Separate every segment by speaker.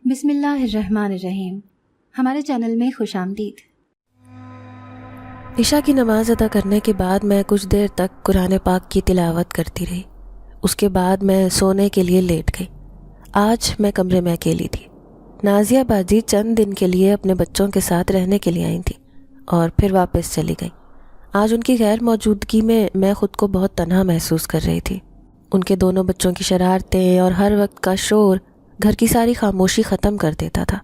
Speaker 1: بسم اللہ الرحمن الرحیم۔ ہمارے چینل میں خوش آمدید۔
Speaker 2: عشاء کی نماز ادا کرنے کے بعد میں کچھ دیر تک قرآن پاک کی تلاوت کرتی رہی۔ اس کے بعد میں سونے کے لیے لیٹ گئی۔ آج میں کمرے میں اکیلی تھی۔ نازیہ باجی چند دن کے لیے اپنے بچوں کے ساتھ رہنے کے لیے آئی تھیں اور پھر واپس چلی گئی۔ آج ان کی غیر موجودگی میں خود کو بہت تنہا محسوس کر رہی تھی۔ ان کے دونوں بچوں کی شرارتیں اور ہر وقت کا شور گھر کی ساری خاموشی ختم کر دیتا تھا۔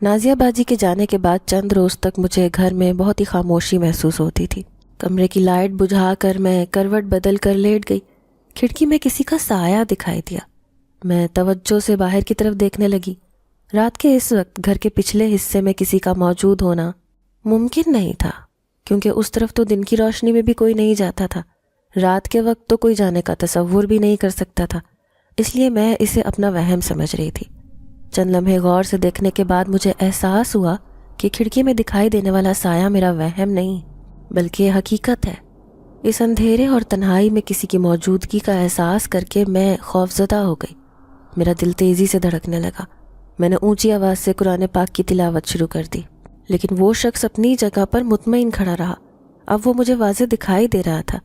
Speaker 2: نازیہ باجی کے جانے کے بعد چند روز تک مجھے گھر میں بہت ہی خاموشی محسوس ہوتی تھی۔ کمرے کی لائٹ بجھا کر میں کروٹ بدل کر لیٹ گئی۔ کھڑکی میں کسی کا سایہ دکھائی دیا۔ میں توجہ سے باہر کی طرف دیکھنے لگی۔ رات کے اس وقت گھر کے پچھلے حصے میں کسی کا موجود ہونا ممکن نہیں تھا، کیونکہ اس طرف تو دن کی روشنی میں بھی کوئی نہیں جاتا تھا۔ رات کے وقت تو کوئی جانے کا تصور بھی نہیں کر سکتا تھا، اس لیے میں اسے اپنا وہم سمجھ رہی تھی۔ چند لمحے غور سے دیکھنے کے بعد مجھے احساس ہوا کہ کھڑکی میں دکھائی دینے والا سایہ میرا وہم نہیں بلکہ حقیقت ہے۔ اس اندھیرے اور تنہائی میں کسی کی موجودگی کا احساس کر کے میں خوفزدہ ہو گئی۔ میرا دل تیزی سے دھڑکنے لگا۔ میں نے اونچی آواز سے قرآن پاک کی تلاوت شروع کر دی، لیکن وہ شخص اپنی جگہ پر مطمئن کھڑا رہا۔ اب وہ مجھے واضح دکھائی دے رہا تھا۔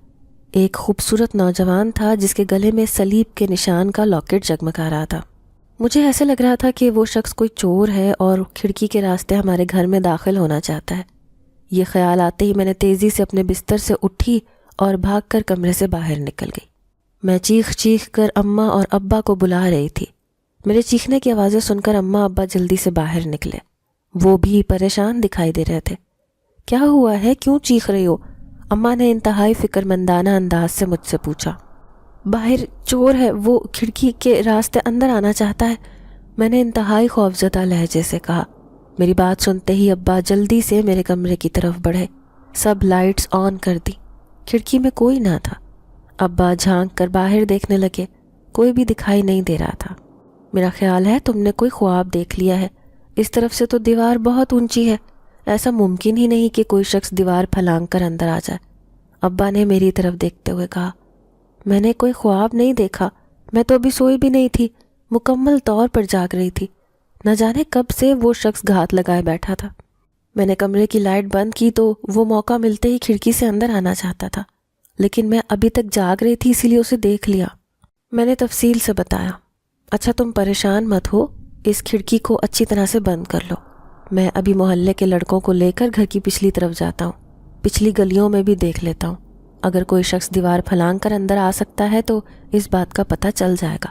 Speaker 2: ایک خوبصورت نوجوان تھا جس کے گلے میں صلیب کے نشان کا لاکٹ جگمگا رہا تھا۔ مجھے ایسے لگ رہا تھا کہ وہ شخص کوئی چور ہے اور کھڑکی کے راستے ہمارے گھر میں داخل ہونا چاہتا ہے۔ یہ خیال آتے ہی میں نے تیزی سے اپنے بستر سے اٹھی اور بھاگ کر کمرے سے باہر نکل گئی۔ میں چیخ چیخ کر اماں اور ابا کو بلا رہی تھی۔ میرے چیخنے کی آوازیں سن کر اماں ابا جلدی سے باہر نکلے۔ وہ بھی پریشان دکھائی دے رہے تھے۔ کیا ہوا ہے؟ کیوں چیخ رہی ہو؟ اماں نے انتہائی فکر مندانہ انداز سے مجھ سے پوچھا۔ باہر چور ہے، وہ کھڑکی کے راستے اندر آنا چاہتا ہے، میں نے انتہائی خوفزدہ لہجے سے کہا۔ میری بات سنتے ہی ابا جلدی سے میرے کمرے کی طرف بڑھے۔ سب لائٹس آن کر دی۔ کھڑکی میں کوئی نہ تھا۔ ابا جھانک کر باہر دیکھنے لگے۔ کوئی بھی دکھائی نہیں دے رہا تھا۔ میرا خیال ہے تم نے کوئی خواب دیکھ لیا ہے، اس طرف سے تو دیوار بہت اونچی ہے، ایسا ممکن ہی نہیں کہ کوئی شخص دیوار پھلانگ کر اندر آ جائے، ابا نے میری طرف دیکھتے ہوئے کہا۔ میں نے کوئی خواب نہیں دیکھا، میں تو ابھی سوئی بھی نہیں تھی، مکمل طور پر جاگ رہی تھی۔ نہ جانے کب سے وہ شخص گھات لگائے بیٹھا تھا۔ میں نے کمرے کی لائٹ بند کی تو وہ موقع ملتے ہی کھڑکی سے اندر آنا چاہتا تھا، لیکن میں ابھی تک جاگ رہی تھی، اسی لیے اسے دیکھ لیا۔ میں نے تفصیل سے بتایا۔ اچھا تم پریشان مت ہو، اس کھڑکی کو اچھی طرح سے بند کر لو، میں ابھی محلے کے لڑکوں کو لے کر گھر کی پچھلی طرف جاتا ہوں، پچھلی گلیوں میں بھی دیکھ لیتا ہوں، اگر کوئی شخص دیوار پھلانگ کر اندر آ سکتا ہے تو اس بات کا پتہ چل جائے گا،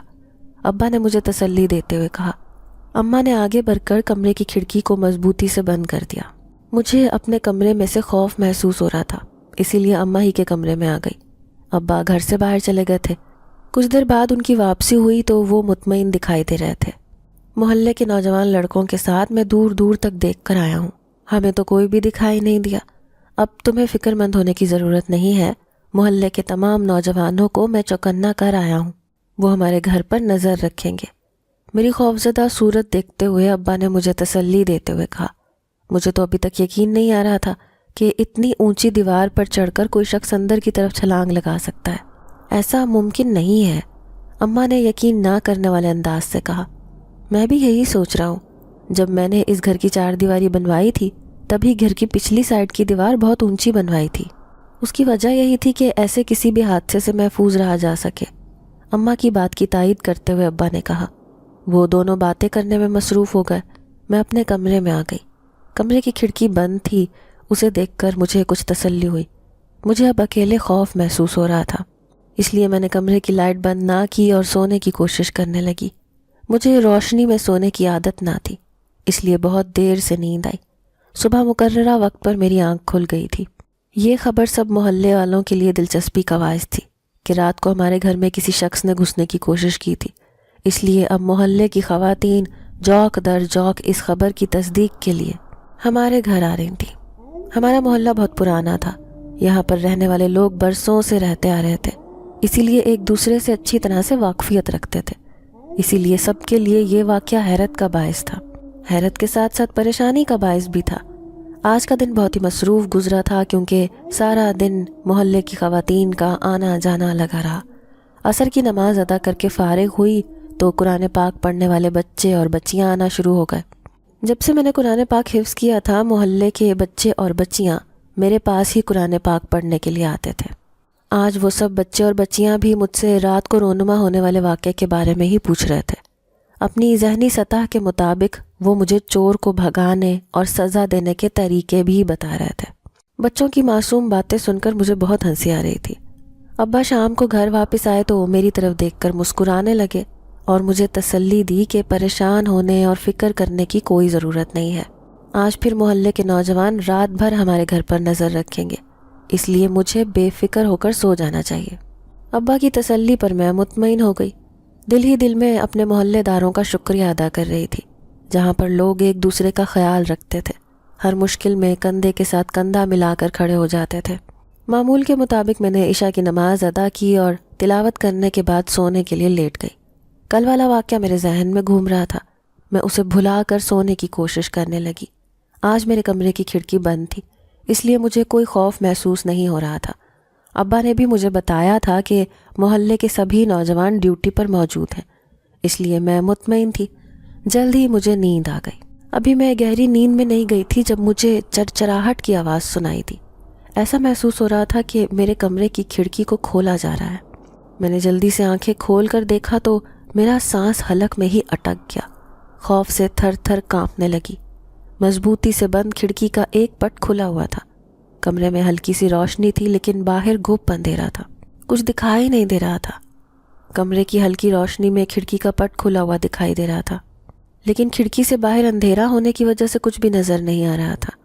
Speaker 2: ابا نے مجھے تسلی دیتے ہوئے کہا۔ اماں نے آگے بڑھ کر کمرے کی کھڑکی کو مضبوطی سے بند کر دیا۔ مجھے اپنے کمرے میں سے خوف محسوس ہو رہا تھا، اسی لیے اماں ہی کے کمرے میں آ گئی۔ ابا گھر سے باہر چلے گئے تھے۔ کچھ دیر بعد ان کی واپسی ہوئی تو وہ مطمئن دکھائی دے رہے تھے۔ محلے کے نوجوان لڑکوں کے ساتھ میں دور دور تک دیکھ کر آیا ہوں، ہمیں تو کوئی بھی دکھائی نہیں دیا۔ اب تمہیں فکر مند ہونے کی ضرورت نہیں ہے، محلے کے تمام نوجوانوں کو میں چوکنا کر آیا ہوں، وہ ہمارے گھر پر نظر رکھیں گے۔ میری خوفزدہ صورت دیکھتے ہوئے ابا نے مجھے تسلی دیتے ہوئے کہا۔ مجھے تو ابھی تک یقین نہیں آ رہا تھا کہ اتنی اونچی دیوار پر چڑھ کر کوئی شخص اندر کی طرف چھلانگ لگا سکتا ہے، ایسا ممکن نہیں ہے، اماں نے یقین نہ کرنے والے انداز سے کہا۔ میں بھی یہی سوچ رہا ہوں، جب میں نے اس گھر کی 4 دیواری بنوائی تھی تبھی گھر کی پچھلی سائڈ کی دیوار بہت اونچی بنوائی تھی، اس کی وجہ یہی تھی کہ ایسے کسی بھی حادثے سے محفوظ رہا جا سکے، اماں کی بات کی تائید کرتے ہوئے ابا نے کہا۔ وہ دونوں باتیں کرنے میں مصروف ہو گئے۔ میں اپنے کمرے میں آ گئی۔ کمرے کی کھڑکی بند تھی، اسے دیکھ کر مجھے کچھ تسلی ہوئی۔ مجھے اب اکیلے خوف محسوس ہو رہا تھا، اس لیے میں نے کمرے کی لائٹ بند نہ کی اور سونے کی کوشش کرنے لگی۔ مجھے روشنی میں سونے کی عادت نہ تھی، اس لیے بہت دیر سے نیند آئی۔ صبح مقررہ وقت پر میری آنکھ کھل گئی تھی۔ یہ خبر سب محلے والوں کے لیے دلچسپی کا باعث تھی کہ رات کو ہمارے گھر میں کسی شخص نے گھسنے کی کوشش کی تھی، اس لیے اب محلے کی خواتین جوک در جوک اس خبر کی تصدیق کے لیے ہمارے گھر آ رہی تھیں۔ ہمارا محلہ بہت پرانا تھا، یہاں پر رہنے والے لوگ برسوں سے رہتے آ رہے تھے، اسی لیے ایک دوسرے سے اچھی طرح سے واقفیت رکھتے تھے، اسی لیے سب کے لیے یہ واقعہ حیرت کا باعث تھا، حیرت کے ساتھ ساتھ پریشانی کا باعث بھی تھا۔ آج کا دن بہت ہی مصروف گزرا تھا کیونکہ سارا دن محلے کی خواتین کا آنا جانا لگا رہا۔ عصر کی نماز ادا کر کے فارغ ہوئی تو قرآن پاک پڑھنے والے بچے اور بچیاں آنا شروع ہو گئے۔ جب سے میں نے قرآن پاک حفظ کیا تھا، محلے کے بچے اور بچیاں میرے پاس ہی قرآن پاک پڑھنے کے لیے آتے تھے۔ آج وہ سب بچے اور بچیاں بھی مجھ سے رات کو رونما ہونے والے واقعے کے بارے میں ہی پوچھ رہے تھے۔ اپنی ذہنی سطح کے مطابق وہ مجھے چور کو بھگانے اور سزا دینے کے طریقے بھی بتا رہے تھے۔ بچوں کی معصوم باتیں سن کر مجھے بہت ہنسی آ رہی تھی۔ ابا شام کو گھر واپس آئے تو میری طرف دیکھ کر مسکرانے لگے اور مجھے تسلی دی کہ پریشان ہونے اور فکر کرنے کی کوئی ضرورت نہیں ہے۔ آج پھر محلے کے نوجوان رات بھر ہمارے گھر پر نظر رکھیں گے، اس لیے مجھے بے فکر ہو کر سو جانا چاہیے۔ ابا کی تسلی پر میں مطمئن ہو گئی۔ دل ہی دل میں اپنے محلے داروں کا شکریہ ادا کر رہی تھی، جہاں پر لوگ ایک دوسرے کا خیال رکھتے تھے، ہر مشکل میں کندھے کے ساتھ کندھا ملا کر کھڑے ہو جاتے تھے۔ معمول کے مطابق میں نے عشاء کی نماز ادا کی اور تلاوت کرنے کے بعد سونے کے لیے لیٹ گئی۔ کل والا واقعہ میرے ذہن میں گھوم رہا تھا۔ میں اسے بھلا کر سونے کی کوشش کرنے لگی۔ آج میرے کمرے کی کھڑکی بند تھی، اس لیے مجھے کوئی خوف محسوس نہیں ہو رہا تھا۔ ابا نے بھی مجھے بتایا تھا کہ محلے کے سبھی نوجوان ڈیوٹی پر موجود ہیں، اس لیے میں مطمئن تھی۔ جلد ہی مجھے نیند آ گئی۔ ابھی میں گہری نیند میں نہیں گئی تھی جب مجھے چرچراہٹ کی آواز سنائی دی۔ ایسا محسوس ہو رہا تھا کہ میرے کمرے کی کھڑکی کو کھولا جا رہا ہے۔ میں نے جلدی سے آنکھیں کھول کر دیکھا تو میرا سانس حلق میں ہی اٹک گیا۔ خوف سے تھر تھر کانپنے لگی۔ مضبوطی سے بند کھڑکی کا ایک پٹ کھلا ہوا تھا۔ کمرے میں ہلکی سی روشنی تھی لیکن باہر گھپ اندھیرا تھا، کچھ دکھائی نہیں دے رہا تھا۔ کمرے کی ہلکی روشنی میں کھڑکی کا پٹ کھلا ہوا دکھائی دے رہا تھا، لیکن کھڑکی سے باہر اندھیرا ہونے کی وجہ سے کچھ بھی نظر نہیں آ رہا تھا۔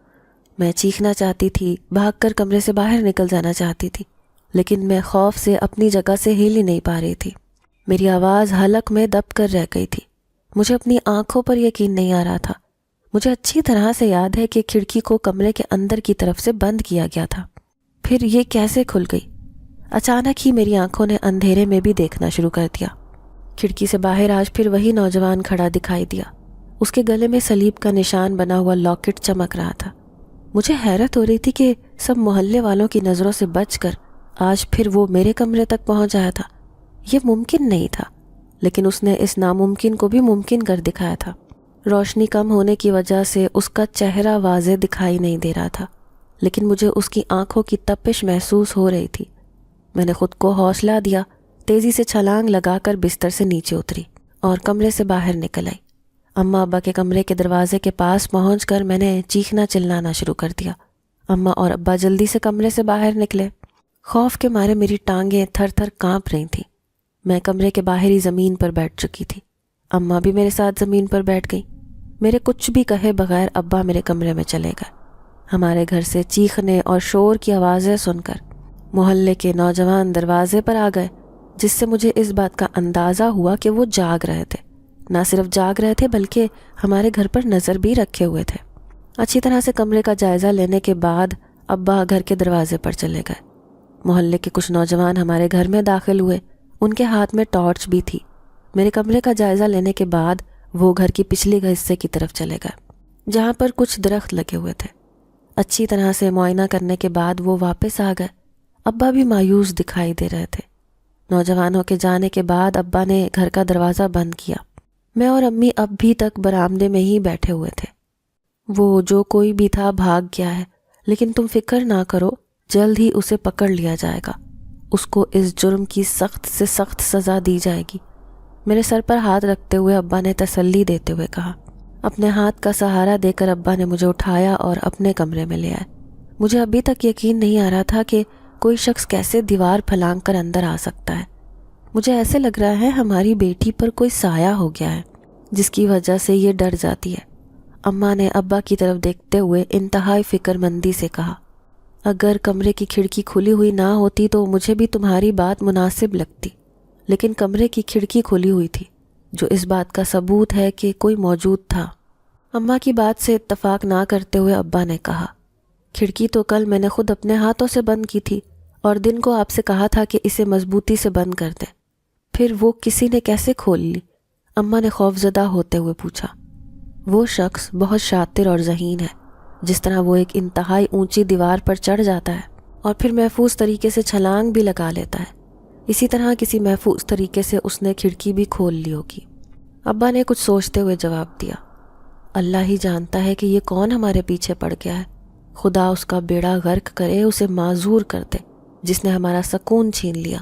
Speaker 2: میں چیخنا چاہتی تھی، بھاگ کر کمرے سے باہر نکل جانا چاہتی تھی، لیکن میں خوف سے اپنی جگہ سے ہل ہی نہیں پا رہی تھی۔ میری آواز حلق میں دب کر رہ گئی تھی۔ مجھے اپنی آنکھوں پر یقین نہیں آ رہا تھا۔ مجھے اچھی طرح سے یاد ہے کہ کھڑکی کو کمرے کے اندر کی طرف سے بند کیا گیا تھا، پھر یہ کیسے کھل گئی؟ اچانک ہی میری آنکھوں نے اندھیرے میں بھی دیکھنا شروع کر دیا۔ کھڑکی سے باہر آج پھر وہی نوجوان کھڑا دکھائی دیا۔ اس کے گلے میں صلیب کا نشان بنا ہوا لاکٹ چمک رہا تھا۔ مجھے حیرت ہو رہی تھی کہ سب محلے والوں کی نظروں سے بچ کر آج پھر وہ میرے کمرے تک پہنچ آیا تھا۔ یہ ممکن نہیں تھا، لیکن اس نے اس ناممکن کو بھی ممکن کر دکھایا تھا۔ روشنی کم ہونے کی وجہ سے اس کا چہرہ واضح دکھائی نہیں دے رہا تھا، لیکن مجھے اس کی آنکھوں کی تپش محسوس ہو رہی تھی۔ میں نے خود کو حوصلہ دیا، تیزی سے چھلانگ لگا کر بستر سے نیچے اتری اور کمرے سے باہر نکل آئی۔ اماں ابا کے کمرے کے دروازے کے پاس پہنچ کر میں نے چیخنا چلانا شروع کر دیا۔ اماں اور ابا جلدی سے کمرے سے باہر نکلے۔ خوف کے مارے میری ٹانگیں تھر تھر کانپ رہی تھیں۔ میں کمرے کے باہری زمین پر بیٹھ چکی تھی۔ اماں بھی میرے ساتھ زمین پر بیٹھ گئی۔ میرے کچھ بھی کہے بغیر ابا میرے کمرے میں چلے گئے۔ ہمارے گھر سے چیخنے اور شور کی آوازیں سن کر محلے کے نوجوان دروازے پر آ گئے، جس سے مجھے اس بات کا اندازہ ہوا کہ وہ جاگ رہے تھے۔ نہ صرف جاگ رہے تھے بلکہ ہمارے گھر پر نظر بھی رکھے ہوئے تھے۔ اچھی طرح سے کمرے کا جائزہ لینے کے بعد ابا گھر کے دروازے پر چلے گئے۔ محلے کے کچھ نوجوان ہمارے گھر میں داخل ہوئے، ان کے ہاتھ میں ٹارچ بھی تھی۔ میرے کمرے کا جائزہ لینے کے بعد وہ گھر کی پچھلی حصے کی طرف چلے گئے، جہاں پر کچھ درخت لگے ہوئے تھے۔ اچھی طرح سے معائنہ کرنے کے بعد وہ واپس آ گئے۔ ابا بھی مایوس دکھائی دے رہے تھے۔ نوجوانوں کے جانے کے بعد ابا نے گھر کا دروازہ بند کیا۔ میں اور امی اب بھی تک برآمدے میں ہی بیٹھے ہوئے تھے۔ وہ جو کوئی بھی تھا بھاگ گیا ہے، لیکن تم فکر نہ کرو، جلد ہی اسے پکڑ لیا جائے گا۔ اس کو اس جرم کی سخت سے سخت سزا دی جائے گی۔ میرے سر پر ہاتھ رکھتے ہوئے ابا نے تسلی دیتے ہوئے کہا۔ اپنے ہاتھ کا سہارا دے کر ابا نے مجھے اٹھایا اور اپنے کمرے میں لے آئے۔ مجھے ابھی تک یقین نہیں آ رہا تھا کہ کوئی شخص کیسے دیوار پھلانگ کر اندر آ سکتا ہے۔ مجھے ایسے لگ رہا ہے ہماری بیٹی پر کوئی سایہ ہو گیا ہے، جس کی وجہ سے یہ ڈر جاتی ہے۔ اماں نے ابا کی طرف دیکھتے ہوئے انتہائی فکر مندی سے کہا، اگر کمرے کی کھڑکی کھلی ہوئی نہ ہوتی تو مجھے بھی تمہاری بات مناسب لگتی، لیکن کمرے کی کھڑکی کھلی ہوئی تھی، جو اس بات کا ثبوت ہے کہ کوئی موجود تھا۔ اماں کی بات سے اتفاق نہ کرتے ہوئے ابا نے کہا، کھڑکی تو کل میں نے خود اپنے ہاتھوں سے بند کی تھی اور دن کو آپ سے کہا تھا کہ اسے مضبوطی سے بند کر دیں، پھر وہ کسی نے کیسے کھول لی؟ اماں نے خوفزدہ ہوتے ہوئے پوچھا۔ وہ شخص بہت شاطر اور ذہین ہے، جس طرح وہ ایک انتہائی اونچی دیوار پر چڑھ جاتا ہے اور پھر محفوظ طریقے سے چھلانگ بھی لگا لیتا ہے، اسی طرح کسی محفوظ طریقے سے اس نے کھڑکی بھی کھول لی ہوگی۔ ابا نے کچھ سوچتے ہوئے جواب دیا، اللہ ہی جانتا ہے کہ یہ کون ہمارے پیچھے پڑ گیا ہے، خدا اس کا بیڑا غرق کرے، اسے معذور کر دے جس نے ہمارا سکون چھین لیا۔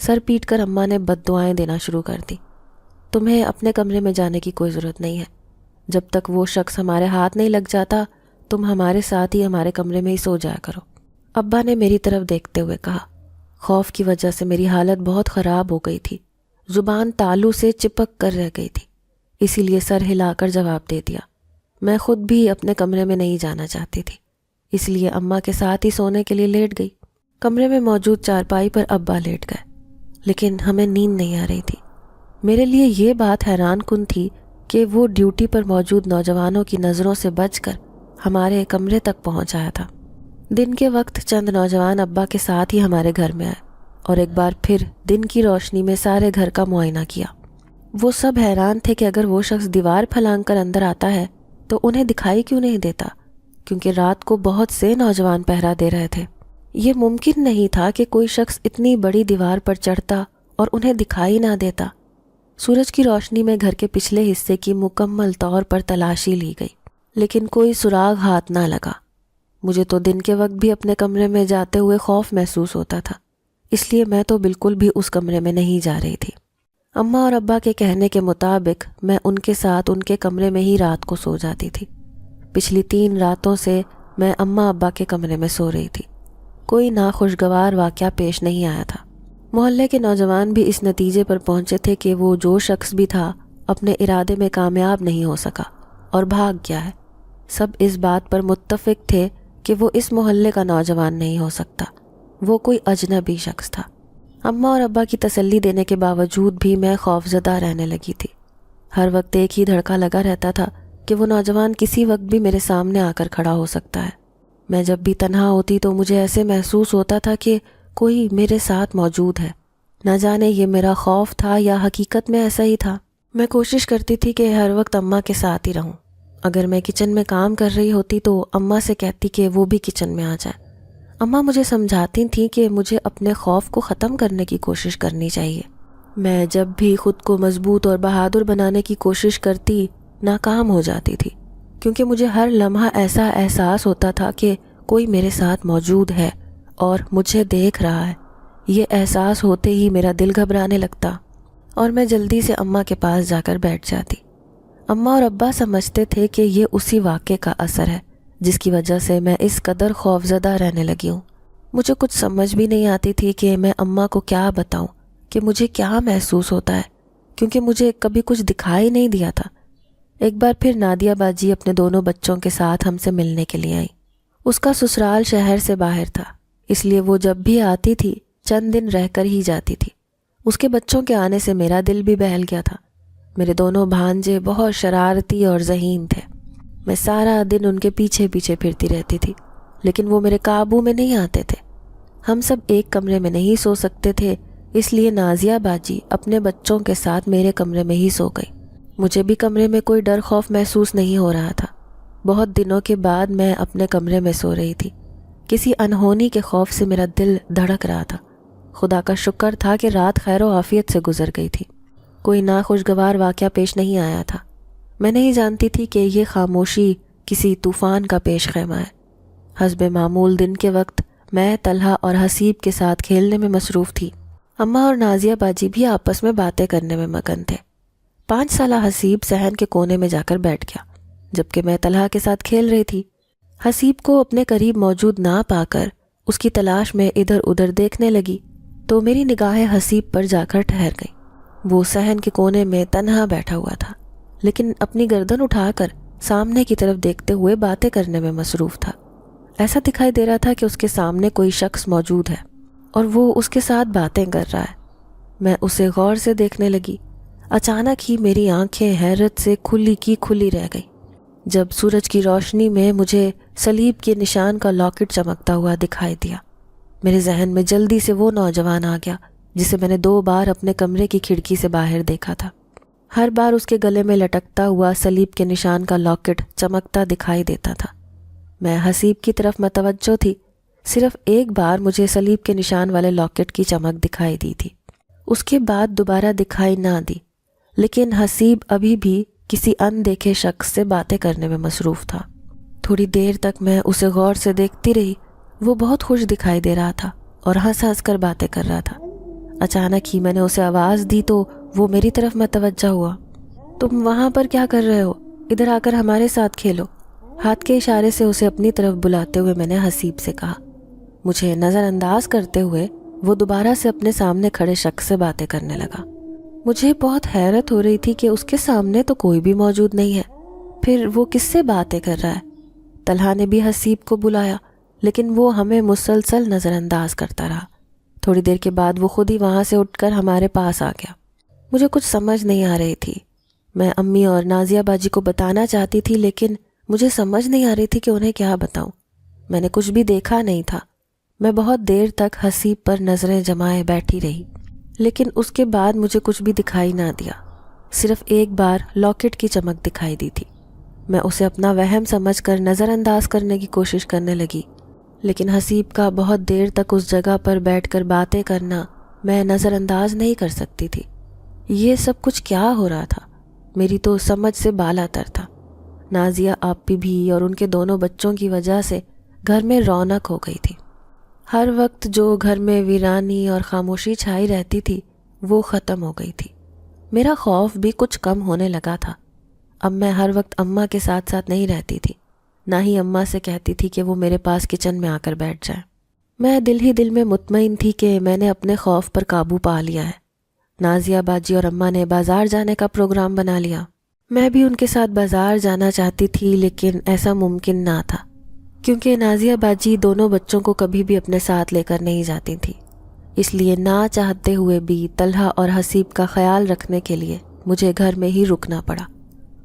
Speaker 2: سر پیٹ کر اماں نے بد دعائیں دینا شروع کر دی۔ تمہیں اپنے کمرے میں جانے کی کوئی ضرورت نہیں ہے، جب تک وہ شخص ہمارے ہاتھ نہیں لگ جاتا تم ہمارے ساتھ ہی ہمارے کمرے میں ہی سو جایا کرو، ابا نے میری طرف دیکھتے ہوئے کہا۔ خوف کی وجہ سے میری حالت بہت خراب ہو گئی تھی، زبان تالو سے چپک کر رہ گئی تھی، اسی لیے سر ہلا کر جواب دے دیا۔ میں خود بھی اپنے کمرے میں نہیں جانا چاہتی تھی، اس لیے اماں کے ساتھ ہی سونے کے لیے لیٹ گئی۔ کمرے میں موجود چارپائی پر ابا لیٹ گئے، لیکن ہمیں نیند نہیں آ رہی تھی۔ میرے لیے یہ بات حیران کن تھی کہ وہ ڈیوٹی پر موجود نوجوانوں کی نظروں سے بچ کر ہمارے کمرے تک پہنچ آیا تھا۔ دن کے وقت چند نوجوان ابا کے ساتھ ہی ہمارے گھر میں آئے اور ایک بار پھر دن کی روشنی میں سارے گھر کا معائنہ کیا۔ وہ سب حیران تھے کہ اگر وہ شخص دیوار پھلانگ کر اندر آتا ہے تو انہیں دکھائی کیوں نہیں دیتا، کیونکہ رات کو بہت سے نوجوان پہرا دے رہے تھے۔ یہ ممکن نہیں تھا کہ کوئی شخص اتنی بڑی دیوار پر چڑھتا اور انہیں دکھائی نہ دیتا۔ سورج کی روشنی میں گھر کے پچھلے حصے کی مکمل طور پر تلاشی لی گئی، لیکن کوئی سراغ ہاتھ نہ لگا۔ مجھے تو دن کے وقت بھی اپنے کمرے میں جاتے ہوئے خوف محسوس ہوتا تھا، اس لیے میں تو بالکل بھی اس کمرے میں نہیں جا رہی تھی۔ اماں اور ابا کے کہنے کے مطابق میں ان کے ساتھ ان کے کمرے میں ہی رات کو سو جاتی تھی۔ پچھلی 3 راتوں سے میں اماں ابا کے کمرے میں سو رہی تھی۔ کوئی ناخوشگوار واقعہ پیش نہیں آیا تھا۔ محلے کے نوجوان بھی اس نتیجے پر پہنچے تھے کہ وہ جو شخص بھی تھا اپنے ارادے میں کامیاب نہیں ہو سکا اور بھاگ گیا ہے۔ سب اس بات پر متفق تھے کہ وہ اس محلے کا نوجوان نہیں ہو سکتا، وہ کوئی اجنبی شخص تھا۔ اماں اور ابا کی تسلی دینے کے باوجود بھی میں خوفزدہ رہنے لگی تھی۔ ہر وقت ایک ہی دھڑکا لگا رہتا تھا کہ وہ نوجوان کسی وقت بھی میرے سامنے آ کر کھڑا ہو سکتا ہے۔ میں جب بھی تنہا ہوتی تو مجھے ایسے محسوس ہوتا تھا کہ کوئی میرے ساتھ موجود ہے۔ نہ جانے یہ میرا خوف تھا یا حقیقت میں ایسا ہی تھا۔ میں کوشش کرتی تھی کہ ہر وقت اماں کے ساتھ ہی رہوں۔ اگر میں کچن میں کام کر رہی ہوتی تو اماں سے کہتی کہ وہ بھی کچن میں آ جائے۔ اماں مجھے سمجھاتی تھیں کہ مجھے اپنے خوف کو ختم کرنے کی کوشش کرنی چاہیے۔ میں جب بھی خود کو مضبوط اور بہادر بنانے کی کوشش کرتی ناکام ہو جاتی تھی، کیونکہ مجھے ہر لمحہ ایسا احساس ہوتا تھا کہ کوئی میرے ساتھ موجود ہے اور مجھے دیکھ رہا ہے۔ یہ احساس ہوتے ہی میرا دل گھبرانے لگتا اور میں جلدی سے اماں کے پاس جا کر بیٹھ جاتی۔ اماں اور ابا سمجھتے تھے کہ یہ اسی واقعے کا اثر ہے جس کی وجہ سے میں اس قدر خوفزدہ رہنے لگی ہوں۔ مجھے کچھ سمجھ بھی نہیں آتی تھی کہ میں اماں کو کیا بتاؤں کہ مجھے کیا محسوس ہوتا ہے، کیونکہ مجھے کبھی کچھ دکھائی نہیں دیا تھا۔ ایک بار پھر نادیہ باجی اپنے دونوں بچوں کے ساتھ ہم سے ملنے کے لیے آئی۔ اس کا سسرال شہر سے باہر تھا، اس لیے وہ جب بھی آتی تھی چند دن رہ کر ہی جاتی تھی۔ اس کے بچوں کے آنے سے میرا دل بھی بہل گیا تھا۔ میرے دونوں بھانجے بہت شرارتی اور ذہین تھے۔ میں سارا دن ان کے پیچھے پیچھے پھرتی رہتی تھی، لیکن وہ میرے قابو میں نہیں آتے تھے۔ ہم سب ایک کمرے میں نہیں سو سکتے تھے، اس لیے نازیہ باجی اپنے بچوں کے ساتھ میرے کمرے میں ہی سو گئی۔ مجھے بھی کمرے میں کوئی ڈر خوف محسوس نہیں ہو رہا تھا۔ بہت دنوں کے بعد میں اپنے کمرے میں سو رہی تھی۔ کسی انہونی کے خوف سے میرا دل دھڑک رہا تھا۔ خدا کا شکر تھا کہ رات خیر و عافیت سے گزر گئی تھی۔ کوئی ناخوشگوار واقعہ پیش نہیں آیا تھا۔ میں نہیں جانتی تھی کہ یہ خاموشی کسی طوفان کا پیش خیمہ ہے۔ حسب معمول دن کے وقت میں طلحہ اور حسیب کے ساتھ کھیلنے میں مصروف تھی۔ اماں اور نازیہ باجی بھی آپس میں باتیں کرنے میں مگن تھے۔ 5 سالہ حسیب صحن کے کونے میں جا کر بیٹھ گیا، جبکہ میں طلحہ کے ساتھ کھیل رہی تھی۔ حسیب کو اپنے قریب موجود نہ پا کر اس کی تلاش میں ادھر ادھر دیکھنے لگی تو میری نگاہیں حسیب پر جا کر ٹھہر گئیں۔ وہ صحن کے کونے میں تنہا بیٹھا ہوا تھا، لیکن اپنی گردن اٹھا کر سامنے کی طرف دیکھتے ہوئے باتیں کرنے میں مصروف تھا۔ ایسا دکھائی دے رہا تھا کہ اس کے سامنے کوئی شخص موجود ہے اور وہ اس کے ساتھ باتیں کر رہا ہے۔ میں اسے غور سے دیکھنے لگی۔ اچانک ہی میری آنکھیں حیرت سے کھلی کی کھلی رہ گئی جب سورج کی روشنی میں مجھے صلیب کے نشان کا لاکٹ چمکتا ہوا دکھائی دیا۔ میرے ذہن میں جلدی سے وہ نوجوان آ گیا جسے میں نے 2 بار اپنے کمرے کی کھڑکی سے باہر دیکھا تھا۔ ہر بار اس کے گلے میں لٹکتا ہوا صلیب کے نشان کا لاکٹ چمکتا دکھائی دیتا تھا۔ میں حسیب کی طرف متوجہ تھی۔ صرف ایک بار مجھے صلیب کے نشان والے لاکٹ کی چمک دکھائی دی تھی، اس کے بعد دوبارہ دکھائی نہ دی، لیکن حسیب ابھی بھی کسی اندیکھے شخص سے باتیں کرنے میں مصروف تھا۔ تھوڑی دیر تک میں اسے غور سے دیکھتی رہی۔ وہ بہت خوش دکھائی دے رہا تھا اور ہنس ہنس کر باتیں کر رہا تھا۔ اچانک ہی میں نے اسے آواز دی تو وہ میری طرف متوجہ ہوا۔ تم وہاں پر کیا کر رہے ہو؟ ادھر آ کر ہمارے ساتھ کھیلو۔ ہاتھ کے اشارے سے اسے اپنی طرف بلاتے ہوئے میں نے حسیب سے کہا۔ مجھے نظر انداز کرتے ہوئے وہ دوبارہ سے اپنے سامنے کھڑے شخص سے باتیں کرنے لگا۔ مجھے بہت حیرت ہو رہی تھی کہ اس کے سامنے تو کوئی بھی موجود نہیں ہے، پھر وہ کس سے باتیں کر رہا ہے؟ طلحہ نے بھی حسیب کو بلایا، لیکن وہ ہمیں مسلسل نظر انداز کرتا رہا۔ تھوڑی دیر کے بعد وہ خود ہی وہاں سے اٹھ کر ہمارے پاس آ گیا۔ مجھے کچھ سمجھ نہیں آ رہی تھی۔ میں امی اور نازیہ باجی کو بتانا چاہتی تھی، لیکن مجھے سمجھ نہیں آ رہی تھی کہ انہیں کیا بتاؤں۔ میں نے کچھ بھی دیکھا نہیں تھا۔ میں بہت دیر تک حسیب پر نظریں جمائے بیٹھی رہی، لیکن اس کے بعد مجھے کچھ بھی دکھائی نہ دیا۔ صرف ایک بار لاکٹ کی چمک دکھائی دی تھی۔ میں اسے اپنا وہم سمجھ کر نظر انداز کرنے کی کوشش کرنے لگی، لیکن حسیب کا بہت دیر تک اس جگہ پر بیٹھ کر باتیں کرنا میں نظر انداز نہیں کر سکتی تھی۔ یہ سب کچھ کیا ہو رہا تھا؟ میری تو سمجھ سے بالا تر تھا۔ نازیہ آپی بھی اور ان کے دونوں بچوں کی وجہ سے گھر میں رونق ہو گئی تھی۔ ہر وقت جو گھر میں ویرانی اور خاموشی چھائی رہتی تھی وہ ختم ہو گئی تھی۔ میرا خوف بھی کچھ کم ہونے لگا تھا۔ اب میں ہر وقت اماں کے ساتھ ساتھ نہیں رہتی تھی، نہ ہی اماں سے کہتی تھی کہ وہ میرے پاس کچن میں آ کر بیٹھ جائیں۔ میں دل ہی دل میں مطمئن تھی کہ میں نے اپنے خوف پر قابو پا لیا ہے۔ نازیہ باجی اور اماں نے بازار جانے کا پروگرام بنا لیا۔ میں بھی ان کے ساتھ بازار جانا چاہتی تھی، لیکن ایسا ممکن نہ تھا، کیونکہ نازیہ باجی دونوں بچوں کو کبھی بھی اپنے ساتھ لے کر نہیں جاتی تھی۔ اس لیے نہ چاہتے ہوئے بھی طلحہ اور حسیب کا خیال رکھنے کے لیے مجھے گھر میں ہی رکنا پڑا۔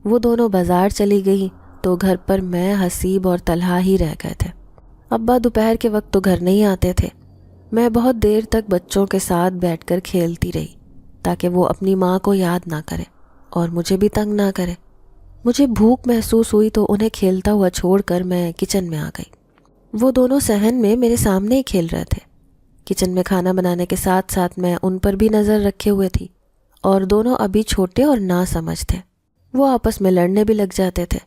Speaker 2: وہ دونوں بازار چلی گئیں تو گھر پر میں، حسیب اور طلحہ ہی رہ گئے تھے۔ ابا دوپہر کے وقت تو گھر نہیں آتے تھے۔ میں بہت دیر تک بچوں کے ساتھ بیٹھ کر کھیلتی رہی تاکہ وہ اپنی ماں کو یاد نہ کرے اور مجھے بھی تنگ نہ کرے۔ مجھے بھوک محسوس ہوئی تو انہیں کھیلتا ہوا چھوڑ کر میں کچن میں آ گئی۔ وہ دونوں صحن میں میرے سامنے ہی کھیل رہے تھے۔ کچن میں کھانا بنانے کے ساتھ ساتھ میں ان پر بھی نظر رکھے ہوئے تھی، اور دونوں ابھی چھوٹے اور نا سمجھ تھے۔ وہ آپس میں لڑنے بھی لگ جاتے تھے۔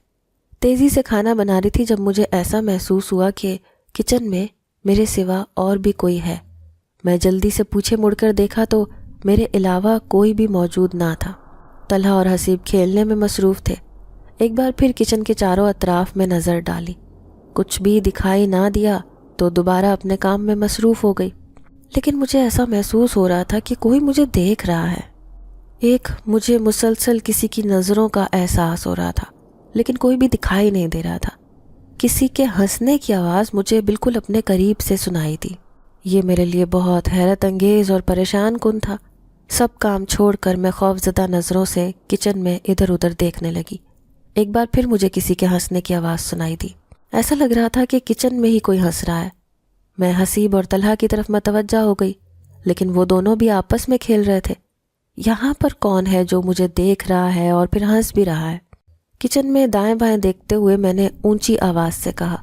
Speaker 2: تیزی سے کھانا بنا رہی تھی جب مجھے ایسا محسوس ہوا کہ کچن میں میرے سوا اور بھی کوئی ہے۔ میں جلدی سے پیچھے مڑ کر دیکھا تو میرے علاوہ کوئی بھی موجود نہ تھا۔ طلحہ اور حسیب کھیلنے میں مصروف تھے۔ ایک بار پھر کچن کے چاروں اطراف میں نظر ڈالی، کچھ بھی دکھائی نہ دیا تو دوبارہ اپنے کام میں مصروف ہو گئی۔ لیکن مجھے ایسا محسوس ہو رہا تھا کہ کوئی مجھے دیکھ رہا ہے۔ ایک مجھے مسلسل کسی کی نظروں کا احساس ہو رہا تھا، لیکن کوئی بھی دکھائی نہیں دے رہا تھا۔ کسی کے ہنسنے کی آواز مجھے بالکل اپنے قریب سے سنائی دی۔ یہ میرے لیے بہت حیرت انگیز اور پریشان کن تھا۔ سب کام چھوڑ کر میں خوفزدہ نظروں سے کچن میں ادھر ادھر دیکھنے لگی۔ ایک بار پھر مجھے کسی کے ہنسنے کی آواز سنائی دی۔ ایسا لگ رہا تھا کہ کچن میں ہی کوئی ہنس رہا ہے۔ میں حسیب اور طلحہ کی طرف متوجہ ہو گئی، لیکن وہ دونوں بھی آپس میں کھیل رہے تھے۔ یہاں پر کون ہے جو مجھے دیکھ رہا ہے اور پھر ہنس بھی رہا ہے؟ کچن میں دائیں بائیں دیکھتے ہوئے میں نے اونچی آواز سے کہا۔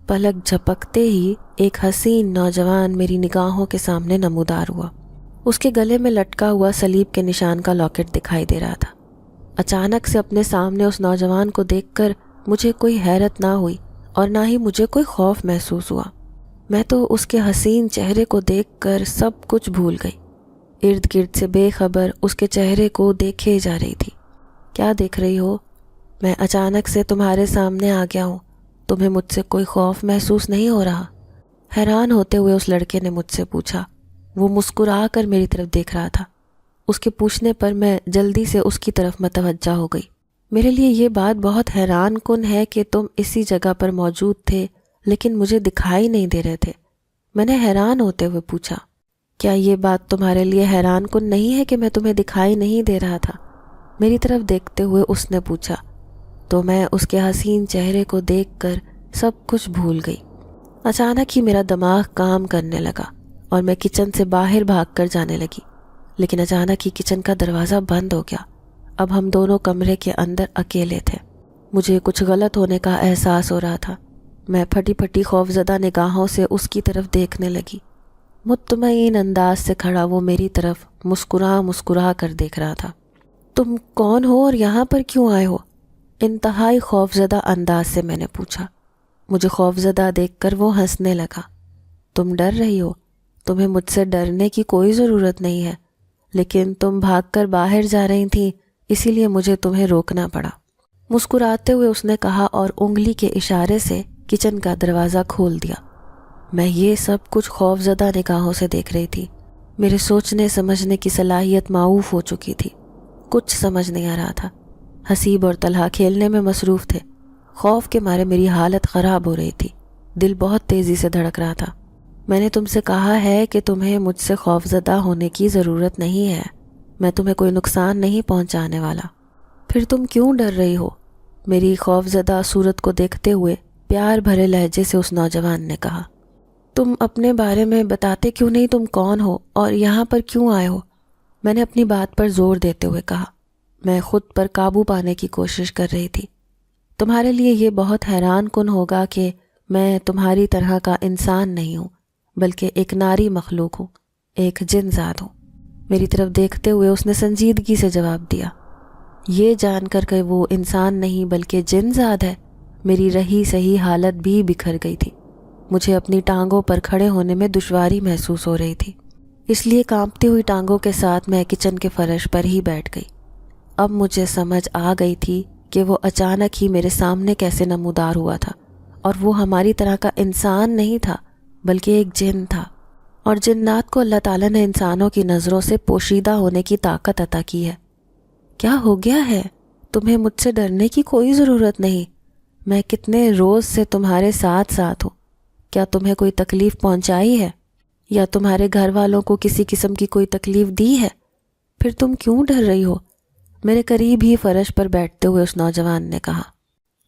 Speaker 2: پلک جھپکتے ہی ایک حسین نوجوان میری نگاہوں کے سامنے نمودار ہوا۔ اس کے گلے میں لٹکا ہوا صلیب کے نشان کا لاکٹ دکھائی دے رہا تھا۔ اچانک سے اپنے سامنے اس نوجوان کو دیکھ کر مجھے کوئی حیرت نہ ہوئی اور نہ ہی مجھے کوئی خوف محسوس ہوا۔ میں تو اس کے حسین چہرے کو دیکھ کر سب کچھ بھول گئی۔ ارد گرد سے بے خبر اس کے چہرے کو دیکھے جا رہی تھی۔ کیا دیکھ رہی ہو؟ میں اچانک سے تمہارے سامنے آ گیا ہوں، تمہیں مجھ سے کوئی خوف محسوس نہیں ہو رہا؟ حیران ہوتے ہوئے اس لڑکے نے مجھ سے پوچھا۔ وہ مسکرا کر میری طرف دیکھ رہا تھا۔ اس کے پوچھنے پر میں جلدی سے اس کی طرف متوجہ ہو گئی۔ میرے لیے یہ بات بہت حیران کن ہے کہ تم اسی جگہ پر موجود تھے لیکن مجھے دکھائی نہیں دے رہے تھے۔ میں نے حیران ہوتے ہوئے پوچھا، کیا یہ بات تمہارے لیے حیران کن نہیں ہے کہ میں تمہیں دکھائی نہیں دے رہا تھا؟ میری طرف دیکھتے ہوئے اس نے پوچھا تو میں اس کے حسین چہرے کو دیکھ کر سب کچھ بھول گئی۔ اچانک ہی میرا دماغ کام کرنے لگا اور میں کچن سے باہر بھاگ کر جانے لگی، لیکن اچانک ہی کچن کا دروازہ بند ہو گیا۔ اب ہم دونوں کمرے کے اندر اکیلے تھے۔ مجھے کچھ غلط ہونے کا احساس ہو رہا تھا۔ میں پھٹی پھٹی خوفزدہ نگاہوں سے اس کی طرف دیکھنے لگی۔ مطمئن انداز سے کھڑا وہ میری طرف مسکرا کر دیکھ رہا تھا۔ تم کون ہو اور یہاں پر کیوں آئے ہو؟ انتہائی خوفزدہ انداز سے میں نے پوچھا۔ مجھے خوفزدہ دیکھ کر وہ ہنسنے لگا۔ تم ڈر رہی ہو؟ تمہیں مجھ سے ڈرنے کی کوئی ضرورت نہیں ہے، لیکن تم بھاگ کر باہر جا رہی تھیں، اسی لیے مجھے تمہیں روکنا پڑا۔ مسکراتے ہوئے اس نے کہا اور انگلی کے اشارے سے کچن کا دروازہ کھول دیا۔ میں یہ سب کچھ خوفزدہ نگاہوں سے دیکھ رہی تھی۔ میرے سوچنے سمجھنے کی صلاحیت معوف ہو چکی تھی۔ کچھ سمجھ نہیں آ رہا تھا۔ حسیب اور طلحہ کھیلنے میں مصروف تھے۔ خوف کے مارے میری حالت خراب ہو رہی تھی۔ دل بہت تیزی سے دھڑک رہا تھا۔ میں نے تم سے کہا ہے کہ تمہیں مجھ سے خوفزدہ ہونے کی ضرورت نہیں ہے۔ میں تمہیں کوئی نقصان نہیں پہنچانے والا۔ پھر تم کیوں ڈر رہی ہو؟ میری خوفزدہ صورت کو دیکھتے ہوئے پیار بھرے لہجے سے اس نوجوان نے کہا۔ تم اپنے بارے میں بتاتے کیوں نہیں؟ تم کون ہو اور یہاں پر کیوں آئے ہو؟ میں نے اپنی بات پر زور دیتے ہوئے کہا۔ میں خود پر قابو پانے کی کوشش کر رہی تھی۔ تمہارے لیے یہ بہت حیران کن ہوگا کہ میں تمہاری طرح کا انسان نہیں ہوں، بلکہ ایک ناری مخلوق ہوں، ایک جن زاد ہوں۔ میری طرف دیکھتے ہوئے اس نے سنجیدگی سے جواب دیا۔ یہ جان کر کہ وہ انسان نہیں بلکہ جن زاد ہے، میری رہی سہی حالت بھی بکھر گئی تھی۔ مجھے اپنی ٹانگوں پر کھڑے ہونے میں دشواری محسوس ہو رہی تھی، اس لیے کانپتی ہوئی ٹانگوں کے ساتھ میں کچن کے فرش پر ہی بیٹھ گئی۔ اب مجھے سمجھ آ گئی تھی کہ وہ اچانک ہی میرے سامنے کیسے نمودار ہوا تھا، اور وہ ہماری طرح کا انسان نہیں تھا بلکہ ایک جن تھا، اور جنات کو اللہ تعالیٰ نے انسانوں کی نظروں سے پوشیدہ ہونے کی طاقت عطا کی ہے۔ کیا ہو گیا ہے؟ تمہیں مجھ سے ڈرنے کی کوئی ضرورت نہیں۔ میں کتنے روز سے تمہارے ساتھ ساتھ ہوں۔ کیا تمہیں کوئی تکلیف پہنچائی ہے یا تمہارے گھر والوں کو کسی قسم کی کوئی تکلیف دی ہے؟ پھر تم کیوں ڈر رہی ہو؟ میرے قریب ہی فرش پر بیٹھتے ہوئے اس نوجوان نے کہا۔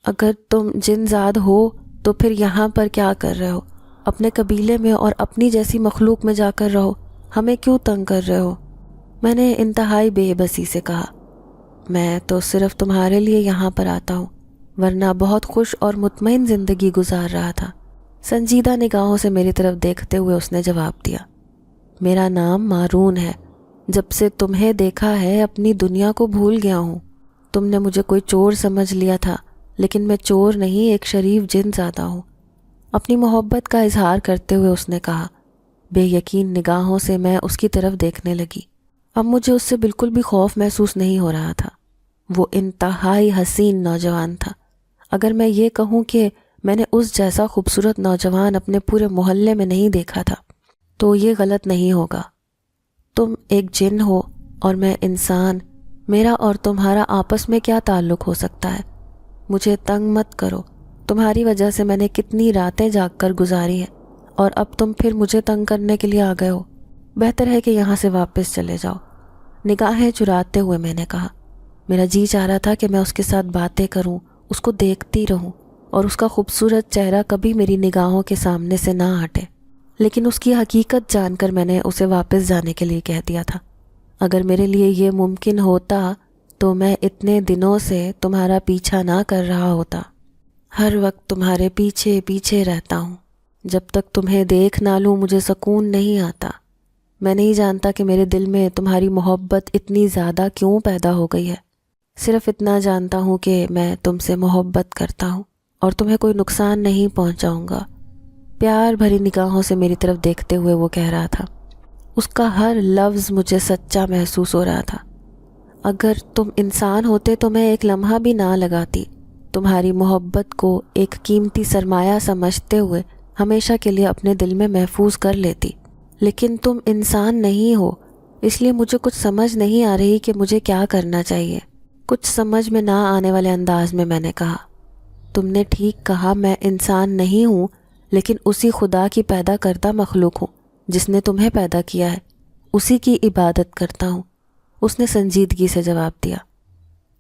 Speaker 2: اگر تم جن زاد ہو تو پھر یہاں پر کیا کر رہے ہو؟ اپنے قبیلے میں اور اپنی جیسی مخلوق میں جا کر رہو، ہمیں کیوں تنگ کر رہے ہو؟ میں نے انتہائی بے بسی سے کہا۔ میں تو صرف تمہارے لیے یہاں پر آتا ہوں، ورنہ بہت خوش اور مطمئن زندگی گزار رہا تھا۔ سنجیدہ نگاہوں سے میری طرف دیکھتے ہوئے اس نے جواب دیا۔ میرا نام مارون ہے۔ جب سے تمہیں دیکھا ہے اپنی دنیا کو بھول گیا ہوں۔ تم نے مجھے کوئی چور سمجھ لیا تھا، لیکن میں چور نہیں، ایک شریف جن زادہ ہوں۔ اپنی محبت کا اظہار کرتے ہوئے اس نے کہا۔ بے یقین نگاہوں سے میں اس کی طرف دیکھنے لگی۔ اب مجھے اس سے بالکل بھی خوف محسوس نہیں ہو رہا تھا۔ وہ انتہائی حسین نوجوان تھا۔ اگر میں یہ کہوں کہ میں نے اس جیسا خوبصورت نوجوان اپنے پورے محلے میں نہیں دیکھا تھا تو یہ غلط نہیں ہوگا۔ تم ایک جن ہو اور میں انسان، میرا اور تمہارا آپس میں کیا تعلق ہو سکتا ہے؟ مجھے تنگ مت کرو۔ تمہاری وجہ سے میں نے کتنی راتیں جاگ کر گزاری ہیں، اور اب تم پھر مجھے تنگ کرنے کے لیے آ گئے ہو۔ بہتر ہے کہ یہاں سے واپس چلے جاؤ۔ نگاہیں چراتے ہوئے میں نے کہا۔ میرا جی چاہ رہا تھا کہ میں اس کے ساتھ باتیں کروں، اس کو دیکھتی رہوں، اور اس کا خوبصورت چہرہ کبھی میری نگاہوں کے سامنے سے نہ ہٹے، لیکن اس کی حقیقت جان کر میں نے اسے واپس جانے کے لیے کہہ دیا تھا۔ اگر میرے لیے یہ ممکن ہوتا تو میں اتنے دنوں سے تمہارا پیچھا نہ کر رہا ہوتا۔ ہر وقت تمہارے پیچھے پیچھے رہتا ہوں۔ جب تک تمہیں دیکھ نہ لوں مجھے سکون نہیں آتا۔ میں نہیں جانتا کہ میرے دل میں تمہاری محبت اتنی زیادہ کیوں پیدا ہو گئی ہے۔ صرف اتنا جانتا ہوں کہ میں تم سے محبت کرتا ہوں اور تمہیں کوئی نقصان نہیں پہنچاؤں گا۔ پیار بھری نگاہوں سے میری طرف دیکھتے ہوئے وہ کہہ رہا تھا۔ اس کا ہر لفظ مجھے سچا محسوس ہو رہا تھا۔ اگر تم انسان ہوتے تو میں ایک لمحہ بھی نہ لگاتی۔ تمہاری محبت کو ایک قیمتی سرمایہ سمجھتے ہوئے ہمیشہ کے لیے اپنے دل میں محفوظ کر لیتی، لیکن تم انسان نہیں ہو، اس لیے مجھے کچھ سمجھ نہیں آ رہی کہ مجھے کیا کرنا چاہیے۔ کچھ سمجھ میں نہ آنے والے انداز میں نے کہا۔ تم نے ٹھیک کہا، میں انسان نہیں ہوں، لیکن اسی خدا کی پیدا کردہ مخلوق ہوں جس نے تمہیں پیدا کیا ہے، اسی کی عبادت کرتا ہوں۔ اس نے سنجیدگی سے جواب دیا۔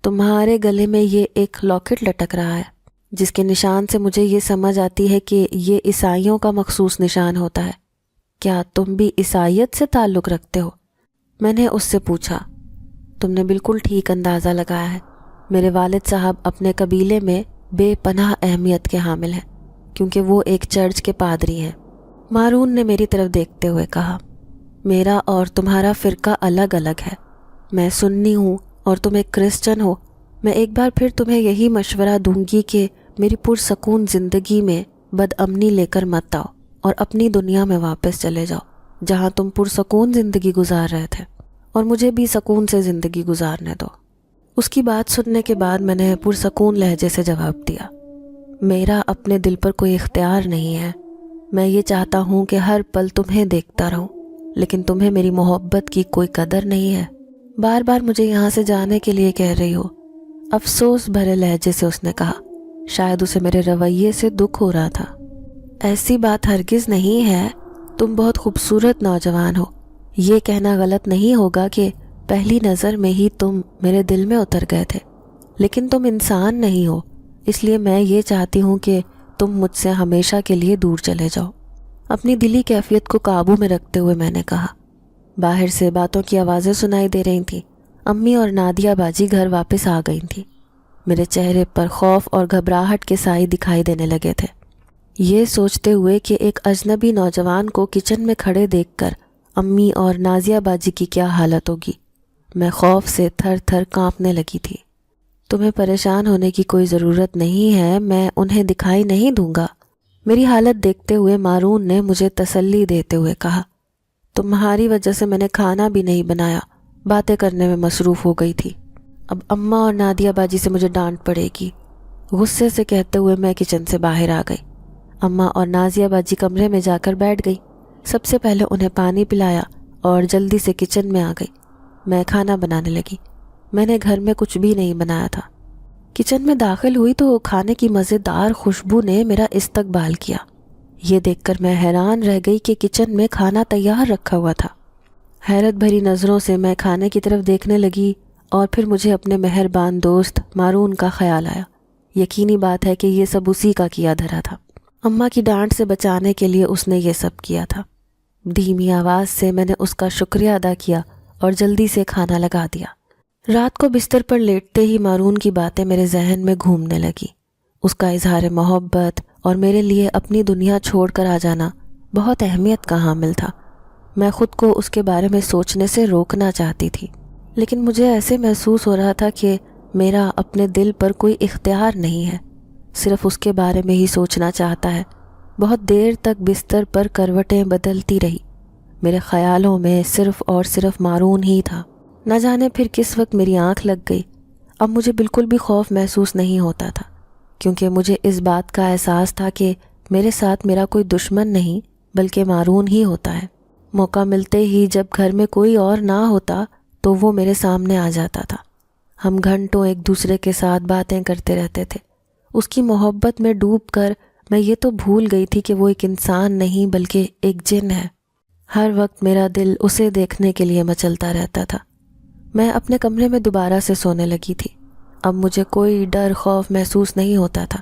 Speaker 2: تمہارے گلے میں یہ ایک لاکٹ لٹک رہا ہے جس کے نشان سے مجھے یہ سمجھ آتی ہے کہ یہ عیسائیوں کا مخصوص نشان ہوتا ہے۔ کیا تم بھی عیسائیت سے تعلق رکھتے ہو؟ میں نے اس سے پوچھا۔ تم نے بالکل ٹھیک اندازہ لگایا ہے۔ میرے والد صاحب اپنے قبیلے میں بے پناہ اہمیت کے حامل ہیں، کیونکہ وہ ایک چرچ کے پادری ہیں۔ مارون نے میری طرف دیکھتے ہوئے کہا، میرا اور تمہارا فرقہ الگ الگ ہے، میں سنی ہوں اور تم ایک کرسچن ہو۔ میں ایک بار پھر تمہیں یہی مشورہ دوں گی کہ میری پرسکون زندگی میں بد امنی لے کر مت آؤ اور اپنی دنیا میں واپس چلے جاؤ جہاں تم پرسکون زندگی گزار رہے تھے، اور مجھے بھی سکون سے زندگی گزارنے دو۔ اس کی بات سننے کے بعد میں نے پرسکون لہجے سے جواب دیا، میرا اپنے دل پر کوئی اختیار نہیں ہے۔ میں یہ چاہتا ہوں کہ ہر پل تمہیں دیکھتا رہوں، لیکن تمہیں میری محبت کی کوئی قدر نہیں ہے۔ بار بار مجھے یہاں سے جانے کے لیے کہہ رہی ہو، افسوس بھرے لہجے سے اس نے کہا۔ شاید اسے میرے رویے سے دکھ ہو رہا تھا۔ ایسی بات ہرگز نہیں ہے، تم بہت خوبصورت نوجوان ہو۔ یہ کہنا غلط نہیں ہوگا کہ پہلی نظر میں ہی تم میرے دل میں اتر گئے تھے، لیکن تم انسان نہیں ہو، اس لیے میں یہ چاہتی ہوں کہ تم مجھ سے ہمیشہ کے لیے دور چلے جاؤ۔ اپنی دلی کیفیت کو قابو میں رکھتے ہوئے میں نے کہا۔ باہر سے باتوں کی آوازیں سنائی دے رہی تھیں۔ امی اور نادیہ باجی گھر واپس آ گئی تھیں۔ میرے چہرے پر خوف اور گھبراہٹ کے سائے دکھائی دینے لگے تھے، یہ سوچتے ہوئے کہ ایک اجنبی نوجوان کو کچن میں کھڑے دیکھ کر امی اور نازیہ باجی کی کیا حالت ہوگی۔ میں خوف سے تھر تھر کانپنے لگی تھی۔ تمہیں پریشان ہونے کی کوئی ضرورت نہیں ہے، میں انہیں دکھائی نہیں دوں گا۔ میری حالت دیکھتے ہوئے مارون نے مجھے تسلی دیتے ہوئے کہا، تمہاری وجہ سے میں نے کھانا بھی نہیں بنایا، باتیں کرنے میں مصروف ہو گئی تھی۔ اب اماں اور نادیہ باجی سے مجھے ڈانٹ پڑے گی۔ غصے سے کہتے ہوئے میں کچن سے باہر آ گئی۔ اماں اور نازیہ باجی کمرے میں جا کر بیٹھ گئی۔ سب سے پہلے انہیں پانی پلایا اور جلدی سے کچن میں آ گئی۔ میں کھانا بنانے لگی۔ میں نے گھر میں کچھ بھی نہیں بنایا تھا۔ کچن میں داخل ہوئی تو کھانے کی مزیدار خوشبو نے میرا استقبال کیا۔ یہ دیکھ کر میں حیران رہ گئی کہ کچن میں کھانا تیار رکھا ہوا تھا۔ حیرت بھری نظروں سے میں کھانے کی طرف دیکھنے لگی اور پھر مجھے اپنے مہربان دوست مارون کا خیال آیا۔ یقینی بات ہے کہ یہ سب اسی کا کیا دھرا تھا۔ اماں کی ڈانٹ سے بچانے کے لیے اس نے یہ سب کیا تھا۔ دھیمی آواز سے میں نے اس کا شکریہ ادا کیا اور جلدی سے کھانا لگا دیا۔ رات کو بستر پر لیٹتے ہی مارون کی باتیں میرے ذہن میں گھومنے لگی۔ اس کا اظہار محبت اور میرے لیے اپنی دنیا چھوڑ کر آ جانا بہت اہمیت کا حامل تھا۔ میں خود کو اس کے بارے میں سوچنے سے روکنا چاہتی تھی، لیکن مجھے ایسے محسوس ہو رہا تھا کہ میرا اپنے دل پر کوئی اختیار نہیں ہے، صرف اس کے بارے میں ہی سوچنا چاہتا ہے۔ بہت دیر تک بستر پر کروٹیں بدلتی رہی۔ میرے خیالوں میں صرف اور صرف مارون ہی تھا۔ نہ جانے پھر کس وقت میری آنکھ لگ گئی۔ اب مجھے بالکل بھی خوف محسوس نہیں ہوتا تھا، کیونکہ مجھے اس بات کا احساس تھا کہ میرے ساتھ میرا کوئی دشمن نہیں بلکہ مارون ہی ہوتا ہے۔ موقع ملتے ہی جب گھر میں کوئی اور نہ ہوتا تو وہ میرے سامنے آ جاتا تھا۔ ہم گھنٹوں ایک دوسرے کے ساتھ باتیں کرتے رہتے تھے۔ اس کی محبت میں ڈوب کر میں یہ تو بھول گئی تھی کہ وہ ایک انسان نہیں بلکہ ایک جن ہے۔ ہر وقت میرا دل اسے دیکھنے کے لیے مچلتا رہتا تھا۔ میں اپنے کمرے میں دوبارہ سے سونے لگی تھی۔ اب مجھے کوئی ڈر خوف محسوس نہیں ہوتا تھا۔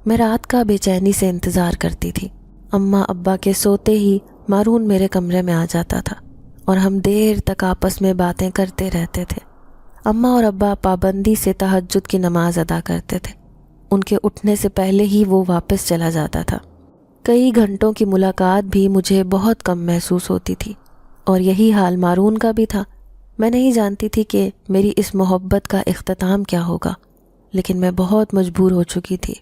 Speaker 2: میں رات کا بے چینی سے انتظار کرتی تھی۔ اماں ابا کے سوتے ہی مارون میرے کمرے میں آ جاتا تھا اور ہم دیر تک آپس میں باتیں کرتے رہتے تھے۔ اماں اور ابا پابندی سے تہجد کی نماز ادا کرتے تھے۔ ان کے اٹھنے سے پہلے ہی وہ واپس چلا جاتا تھا۔ کئی گھنٹوں کی ملاقات بھی مجھے بہت کم محسوس ہوتی تھی، اور یہی حال مارون کا بھی تھا۔ میں نہیں جانتی تھی کہ میری اس محبت کا اختتام کیا ہوگا، لیکن میں بہت مجبور ہو چکی تھی۔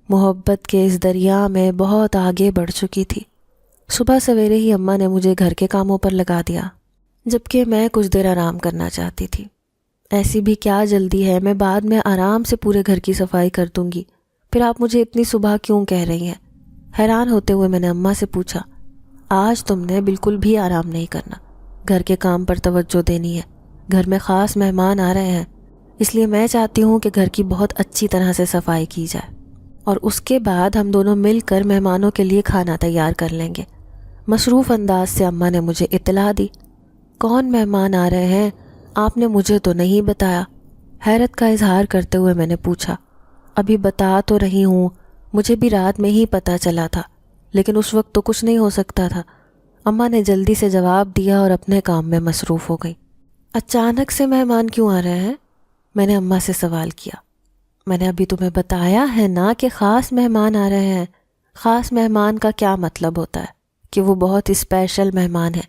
Speaker 2: محبت کے اس دریا میں بہت آگے بڑھ چکی تھی۔ صبح سویرے ہی اماں نے مجھے گھر کے کاموں پر لگا دیا، جبکہ میں کچھ دیر آرام کرنا چاہتی تھی۔ ایسی بھی کیا جلدی ہے، میں بعد میں آرام سے پورے گھر کی صفائی کر دوں گی، پھر آپ مجھے اتنی صبح کیوں کہہ رہی ہیں؟ حیران ہوتے ہوئے میں نے اماں سے پوچھا، آج تم نے بالکل بھی آرام نہیں کرنا، گھر کے کام پر توجہ دینی ہے۔ گھر میں خاص مہمان آ رہے ہیں، اس لیے میں چاہتی ہوں کہ گھر کی بہت اچھی طرح سے صفائی کی جائے، اور اس کے بعد ہم دونوں مل کر مہمانوں کے لیے کھانا تیار کر لیں گے۔ مصروف انداز سے اماں نے مجھے اطلاع دی۔ کون مہمان آ رہے ہیں؟ آپ نے مجھے تو نہیں بتایا۔ حیرت کا اظہار کرتے ہوئے میں نے پوچھا۔ ابھی بتا تو رہی ہوں، مجھے بھی رات میں ہی پتہ چلا تھا، لیکن اس وقت تو کچھ نہیں ہو سکتا تھا۔ اماں نے جلدی سے جواب دیا اور اپنے کام میں مصروف ہو گئی۔ اچانک سے مہمان کیوں آ رہے ہیں؟ میں نے اماں سے سوال کیا۔ میں نے ابھی تمہیں بتایا ہے نا کہ خاص مہمان آ رہے ہیں۔ خاص مہمان کا کیا مطلب ہوتا ہے کہ وہ بہت اسپیشل مہمان ہے؟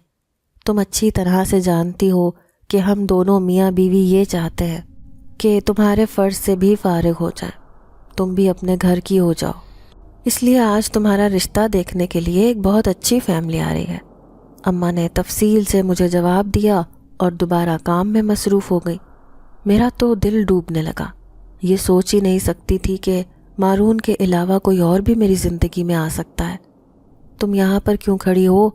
Speaker 2: تم اچھی طرح سے جانتی ہو کہ ہم دونوں میاں بیوی یہ چاہتے ہیں کہ تمہارے فرض سے بھی فارغ ہو جائیں، تم بھی اپنے گھر کی ہو جاؤ۔ اس لیے آج تمہارا رشتہ دیکھنے کے لیے ایک بہت اچھی فیملی آ رہی ہے۔ اماں نے تفصیل سے مجھے جواب دیا اور دوبارہ کام میں مصروف ہو گئی۔ میرا تو دل ڈوبنے لگا، یہ سوچ ہی نہیں سکتی تھی کہ مارون کے علاوہ کوئی اور بھی میری زندگی میں آ سکتا ہے۔ تم یہاں پر کیوں کھڑی ہو؟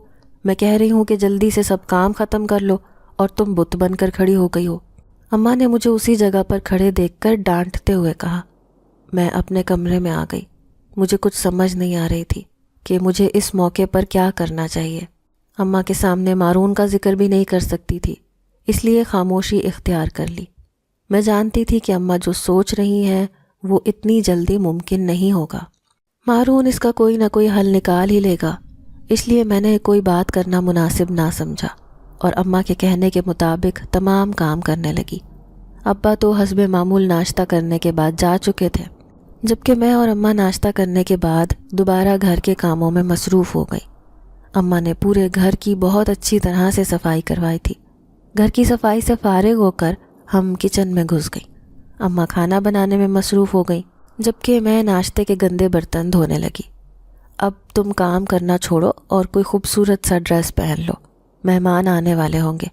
Speaker 2: میں کہہ رہی ہوں کہ جلدی سے سب کام ختم کر لو اور تم بت بن کر کھڑی ہو گئی ہو۔ اماں نے مجھے اسی جگہ پر کھڑے دیکھ کر ڈانٹتے ہوئے کہا۔ میں اپنے کمرے میں آ گئی۔ مجھے کچھ سمجھ نہیں آ رہی تھی کہ مجھے اس موقع پر کیا کرنا چاہیے۔ اماں کے سامنے مارون کا ذکر بھی نہیں کر سکتی تھی، اس لیے خاموشی اختیار کر لی۔ میں جانتی تھی کہ اماں جو سوچ رہی ہیں وہ اتنی جلدی ممکن نہیں ہوگا۔ مارون اس کا کوئی نہ کوئی حل نکال ہی لے گا، اس لیے میں نے کوئی بات کرنا مناسب نہ سمجھا اور اماں کے کہنے کے مطابق تمام کام کرنے لگی۔ ابا تو حسب معمول ناشتہ کرنے کے بعد جا چکے تھے، جبکہ میں اور اماں ناشتہ کرنے کے بعد دوبارہ گھر کے کاموں میں مصروف ہو گئی۔ اماں نے پورے گھر کی بہت اچھی طرح سے صفائی کروائی تھی۔ گھر کی صفائی سے فارغ ہو کر ہم کچن میں گھس گئیں۔ اماں کھانا بنانے میں مصروف ہو گئیں، جبکہ میں ناشتے کے گندے برتن دھونے لگی۔ اب تم کام کرنا چھوڑو اور کوئی خوبصورت سا ڈریس پہن لو، مہمان آنے والے ہوں گے۔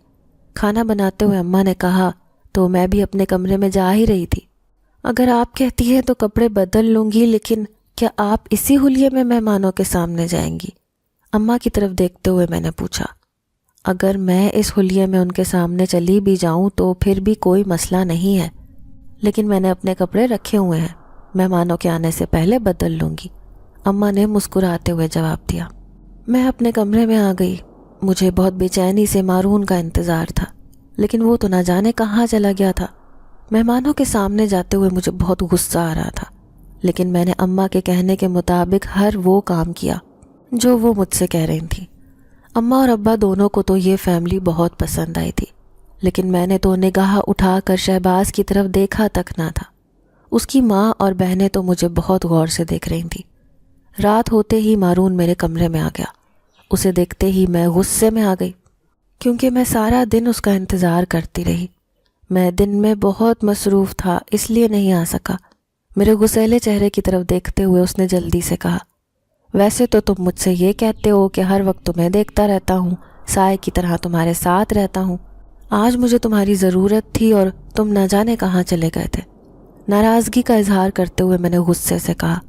Speaker 2: کھانا بناتے ہوئے اماں نے کہا تو میں بھی اپنے کمرے میں جا ہی رہی تھی۔ اگر آپ کہتی ہیں تو کپڑے بدل لوں گی، لیکن کیا آپ اسی حلیے میں مہمانوں کے سامنے جائیں گی؟ اماں کی طرف دیکھتے ہوئے میں نے پوچھا۔ اگر میں اس حلیے میں ان کے سامنے چلی بھی جاؤں تو پھر بھی کوئی مسئلہ نہیں ہے، لیکن میں نے اپنے کپڑے رکھے ہوئے ہیں، مہمانوں کے آنے سے پہلے بدل لوں گی، اماں نے مسکراتے ہوئے جواب دیا۔ میں اپنے کمرے میں آ گئی۔ مجھے بہت بے چینی سے مارون کا انتظار تھا، لیکن وہ تو نہ جانے کہاں چلا گیا تھا۔ مہمانوں کے سامنے جاتے ہوئے مجھے بہت غصہ آ رہا تھا، لیکن میں نے اماں کے کہنے کے مطابق ہر وہ کام کیا جو وہ مجھ سے کہہ رہی تھیں۔ اماں اور ابا دونوں کو تو یہ فیملی بہت پسند آئی تھی، لیکن میں نے تو نگاہ اٹھا کر شہباز کی طرف دیکھا تک نہ تھا۔ اس کی ماں اور بہنیں تو مجھے بہت غور سے دیکھ رہی تھیں۔ رات ہوتے ہی مارون میرے کمرے میں آ گیا۔ اسے دیکھتے ہی میں غصے میں آ گئی، کیونکہ میں سارا دن اس کا انتظار کرتی رہی۔ میں دن میں بہت مصروف تھا، اس لیے نہیں آ سکا۔ میرے غسیلے چہرے کی طرف دیکھتے ہوئے اس نے جلدی سے کہا، ویسے تو تم مجھ سے یہ کہتے ہو کہ ہر وقت تمہیں دیکھتا رہتا ہوں، سائے کی طرح تمہارے ساتھ رہتا ہوں۔ آج مجھے تمہاری ضرورت تھی اور تم نہ جانے کہاں چلے گئے تھے۔ ناراضگی کا اظہار کرتے ہوئے میں نے غصے سے کہا،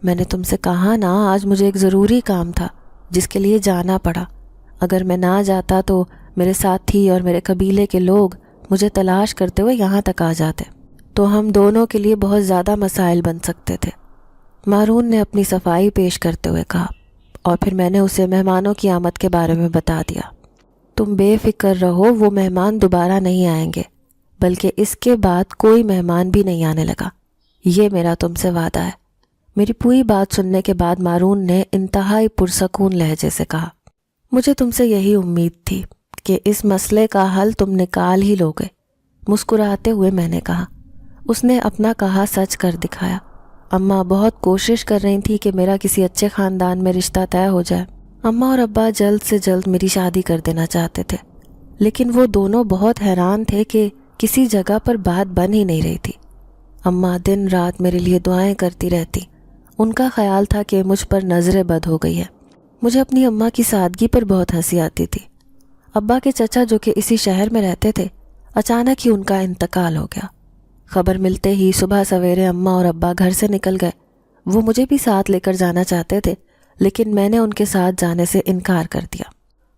Speaker 2: میں نے تم سے کہا نا، آج مجھے ایک ضروری کام تھا جس کے لیے جانا پڑا۔ اگر میں نہ جاتا تو میرے ساتھی اور میرے قبیلے کے لوگ مجھے تلاش کرتے ہوئے یہاں تک آ جاتے، تو ہم دونوں کے لیے بہت زیادہ مسائل بن سکتے تھے۔ مارون نے اپنی صفائی پیش کرتے ہوئے کہا، اور پھر میں نے اسے مہمانوں کی آمد کے بارے میں بتا دیا۔ تم بے فکر رہو، وہ مہمان دوبارہ نہیں آئیں گے، بلکہ اس کے بعد کوئی مہمان بھی نہیں آنے لگا، یہ میرا تم سے وعدہ ہے۔ میری پوری بات سننے کے بعد مارون نے انتہائی پرسکون لہجے سے کہا، مجھے تم سے یہی امید تھی کہ اس مسئلے کا حل تم نکال ہی لوگے۔ مسکراتے ہوئے میں نے کہا۔ اس نے اپنا کہا سچ کر دکھایا۔ اماں بہت کوشش کر رہی تھی کہ میرا کسی اچھے خاندان میں رشتہ طے ہو جائے۔ اماں اور ابا جلد سے جلد میری شادی کر دینا چاہتے تھے، لیکن وہ دونوں بہت حیران تھے کہ کسی جگہ پر بات بن ہی نہیں رہی تھی۔ اماں دن رات میرے لیے دعائیں کرتی رہتی۔ ان کا خیال تھا کہ مجھ پر نظر بد ہو گئی ہے۔ مجھے اپنی اماں کی سادگی پر بہت ہنسی آتی تھی۔ ابا کے چچا جو کہ اسی شہر میں رہتے تھے، اچانک ہی ان کا انتقال ہو گیا۔ خبر ملتے ہی صبح سویرے اماں اور ابا گھر سے نکل گئے۔ وہ مجھے بھی ساتھ لے کر جانا چاہتے تھے، لیکن میں نے ان کے ساتھ جانے سے انکار کر دیا۔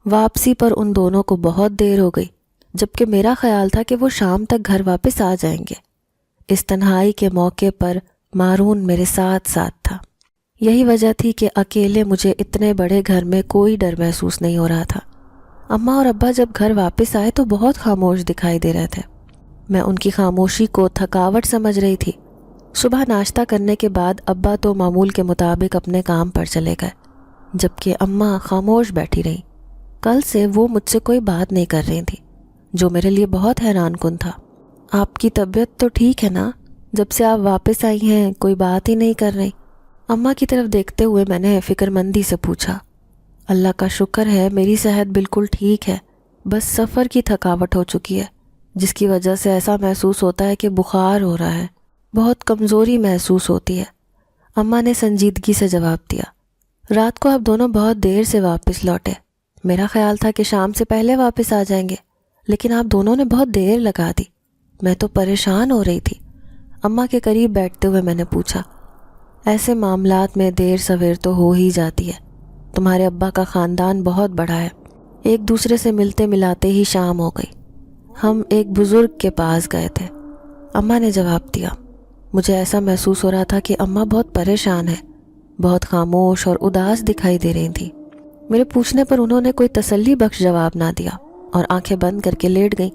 Speaker 2: واپسی پر ان دونوں کو بہت دیر ہو گئی، جبکہ میرا خیال تھا کہ وہ شام تک گھر واپس آ جائیں گے۔ اس تنہائی کے موقع پر مارون میرے ساتھ ساتھ تھا۔ یہی وجہ تھی کہ اکیلے مجھے اتنے بڑے گھر میں کوئی ڈر محسوس نہیں ہو رہا تھا۔ اماں اور ابا جب گھر واپس آئے تو بہت خاموش دکھائی دے رہے تھے۔ میں ان کی خاموشی کو تھکاوٹ سمجھ رہی تھی۔ صبح ناشتہ کرنے کے بعد ابا تو معمول کے مطابق اپنے کام پر چلے گئے، جبکہ اماں خاموش بیٹھی رہیں۔ کل سے وہ مجھ سے کوئی بات نہیں کر رہی تھی، جو میرے لیے بہت حیران کن تھا۔ آپ کی طبیعت تو ٹھیک ہے نا؟ جب سے آپ واپس آئی ہیں کوئی بات ہی نہیں کر رہی۔ اماں کی طرف دیکھتے ہوئے میں نے فکر مندی سے پوچھا۔ اللہ کا شکر ہے میری صحت بالکل ٹھیک ہے، بس سفر کی تھکاوٹ ہو چکی ہے، جس کی وجہ سے ایسا محسوس ہوتا ہے کہ بخار ہو رہا ہے، بہت کمزوری محسوس ہوتی ہے، اماں نے سنجیدگی سے جواب دیا۔ رات کو آپ دونوں بہت دیر سے واپس لوٹے، میرا خیال تھا کہ شام سے پہلے واپس آ جائیں گے، لیکن آپ دونوں نے بہت دیر لگا دی، میں تو پریشان ہو رہی تھی۔ اماں کے قریب بیٹھتے ہوئے میں نے پوچھا۔ ایسے معاملات میں دیر سویر تو ہو ہی جاتی ہے، تمہارے ابا کا خاندان بہت بڑا ہے، ایک دوسرے سے ملتے ملاتے ہی شام ہو گئی، ہم ایک بزرگ کے پاس گئے تھے، اماں نے جواب دیا۔ مجھے ایسا محسوس ہو رہا تھا کہ اماں بہت پریشان ہے، بہت خاموش اور اداس دکھائی دے رہی تھیں۔ میرے پوچھنے پر انہوں نے کوئی تسلی بخش جواب نہ دیا اور آنکھیں بند کر کے لیٹ گئیں،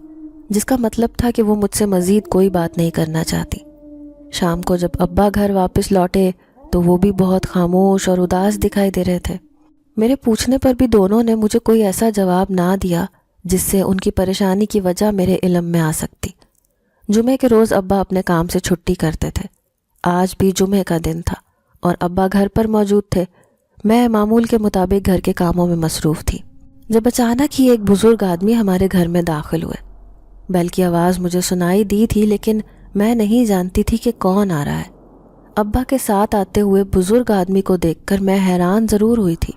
Speaker 2: جس کا مطلب تھا کہ وہ مجھ سے مزید کوئی بات نہیں کرنا چاہتی۔ شام کو جب ابا گھر واپس لوٹے تو وہ بھی بہت خاموش اور اداس دکھائی دے رہے تھے۔ میرے پوچھنے پر بھی دونوں نے مجھے کوئی ایسا جواب نہ دیا جس سے ان کی پریشانی کی وجہ میرے علم میں آ سکتی۔ جمعے کے روز ابا اپنے کام سے چھٹی کرتے تھے، آج بھی جمعے کا دن تھا اور ابا گھر پر موجود تھے، میں معمول کے مطابق گھر کے کاموں میں مصروف تھی، جب اچانک ہی ایک بزرگ آدمی ہمارے گھر میں داخل ہوئے۔ بیل کی آواز مجھے سنائی دی تھی، لیکن میں نہیں جانتی تھی کہ کون آ رہا ہے۔ ابا کے ساتھ آتے ہوئے بزرگ آدمی کو دیکھ کر میں حیران ضرور ہوئی تھی،